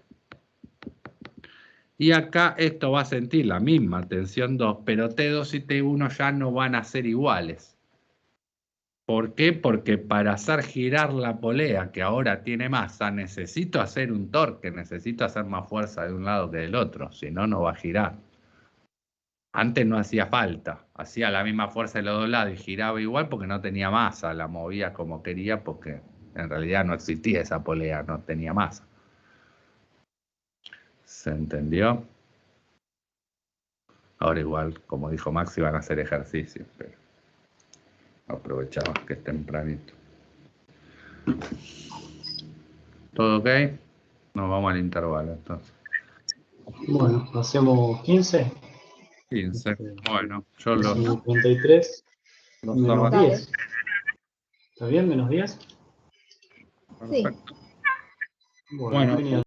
Y acá esto va a sentir la misma tensión 2, pero T2 y T1 ya no van a ser iguales. ¿Por qué? Porque para hacer girar la polea, que ahora tiene masa, necesito hacer un torque, necesito hacer más fuerza de un lado que del otro, si no, no va a girar. Antes no hacía falta, hacía la misma fuerza de los dos lados y giraba igual porque no tenía masa, la movía como quería porque en realidad no existía esa polea, no tenía masa. ¿Se entendió? Ahora igual, como dijo Maxi, van a hacer ejercicio, pero aprovechamos que es tempranito. ¿Todo ok? Nos vamos al intervalo entonces. Bueno, hacemos 15. 15. Bueno, yo los 33 menos arranco. 10. ¿Está bien? ¿Menos 10? Perfecto. Bueno, Bueno, genial.